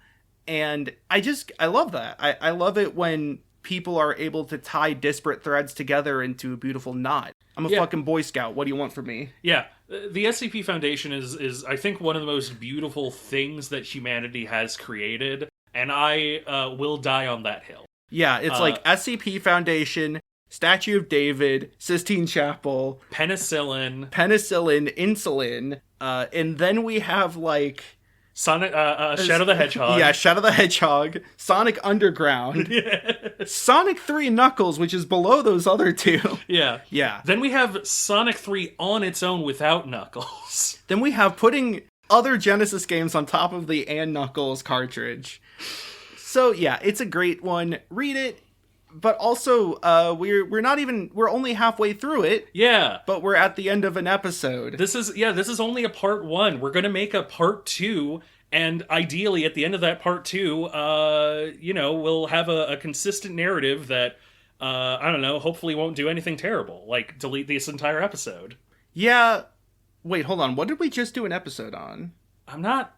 and I love that. I love it when people are able to tie disparate threads together into a beautiful knot. I'm a fucking Boy Scout. What do you want from me? Yeah. The SCP Foundation is I think, one of the most beautiful things that humanity has created, and I will die on that hill. Yeah, it's like SCP Foundation, Statue of David, Sistine Chapel, Penicillin, insulin, and then we have, like, Sonic, Shadow the Hedgehog. Yeah, Shadow the Hedgehog, Sonic Underground, Sonic 3 Knuckles, which is below those other two. Yeah. Yeah. Then we have Sonic 3 on its own without Knuckles. Then we have putting other Genesis games on top of the and Knuckles cartridge. So yeah, it's a great one. Read it. But also, we're only halfway through it. Yeah. But we're at the end of an episode. This is only a part 1. We're going to make a part 2, and ideally at the end of that part 2, we'll have a consistent narrative that, I don't know, hopefully won't do anything terrible, like delete this entire episode. Yeah. Wait, hold on. What did we just do an episode on? I'm not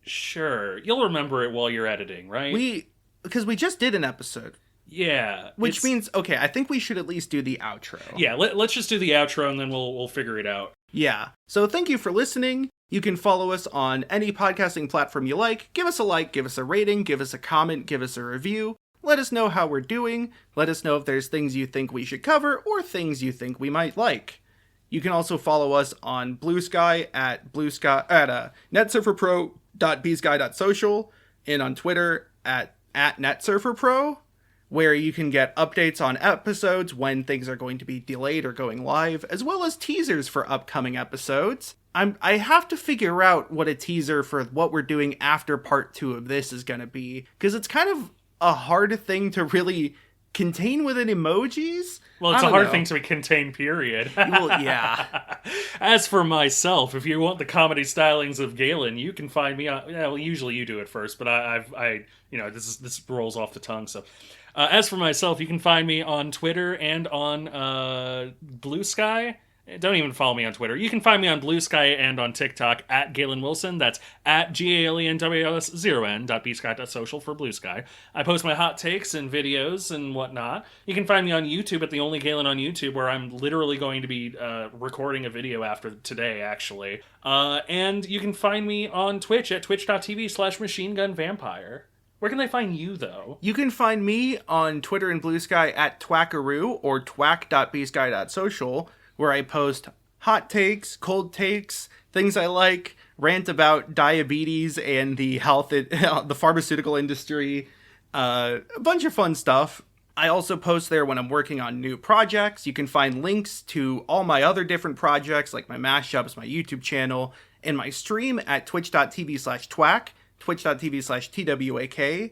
sure. You'll remember it while you're editing, right? Because we just did an episode. Yeah. Which means, okay, I think we should at least do the outro. Yeah, let's just do the outro and then we'll figure it out. Yeah. So thank you for listening. You can follow us on any podcasting platform you like. Give us a like, give us a rating, give us a comment, give us a review. Let us know how we're doing. Let us know if there's things you think we should cover or things you think we might like. You can also follow us on Blue Sky at netsurferpro.bsky.social and on Twitter at netsurferpro, where you can get updates on episodes when things are going to be delayed or going live, as well as teasers for upcoming episodes. I have to figure out what a teaser for what we're doing after part 2 of this is going to be, because it's kind of a hard thing to really contain within emojis. Well, it's a hard thing to contain, period. Well, yeah. As for myself, if you want the comedy stylings of Galen, you can find me on... Well, usually you do it first, but this rolls off the tongue, so... as for myself, you can find me on Twitter and on Blue Sky. Don't even follow me on Twitter. You can find me on Blue Sky and on TikTok at Galen Wilson. That's at GALENWLS0N.bsky.social for Blue Sky. I post my hot takes and videos and whatnot. You can find me on YouTube at The Only Galen on YouTube, where I'm literally going to be recording a video after today, actually. And you can find me on Twitch at twitch.tv/machinegunvampire. Where can they find you, though? You can find me on Twitter and Blue Sky at twackaroo or twack.bsky.social, where I post hot takes, cold takes, things I like, rant about diabetes and the health, the pharmaceutical industry, a bunch of fun stuff. I also post there when I'm working on new projects. You can find links to all my other different projects, like my mashups, my YouTube channel, and my stream at twitch.tv/twack, twitch.tv/twak.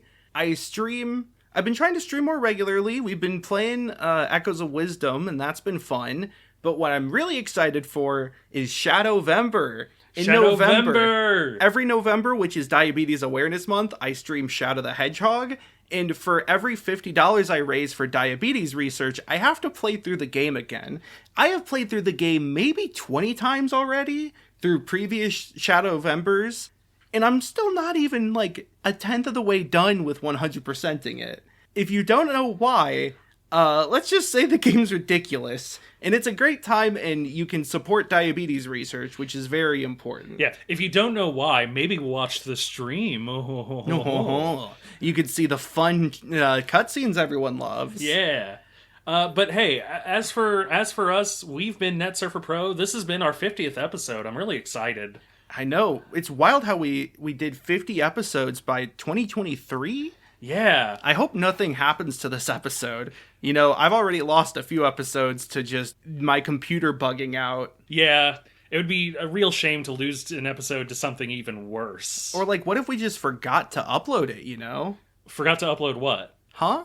I've been trying to stream more regularly. We've been playing Echoes of Wisdom, and that's been fun. But what I'm really excited for is Shadowvember. In November, every November, which is Diabetes Awareness Month, I stream Shadow the Hedgehog. And for every $50 I raise for diabetes research, I have to play through the game again. I have played through the game maybe 20 times already through previous Shadowvembers, and I'm still not even like a tenth of the way done with 100%ing it. If you don't know why, let's just say the game's ridiculous, and it's a great time, and you can support diabetes research, which is very important. Yeah, if you don't know why, maybe watch the stream. You can see the fun cutscenes everyone loves. Yeah. But hey, as for us, we've been Net Surfer Pro. This has been our 50th episode. I'm really excited. I know. It's wild how we did 50 episodes by 2023. Yeah. I hope nothing happens to this episode. You know, I've already lost a few episodes to just my computer bugging out. Yeah. It would be a real shame to lose an episode to something even worse. Or like, what if we just forgot to upload it, you know? Forgot to upload what? Huh?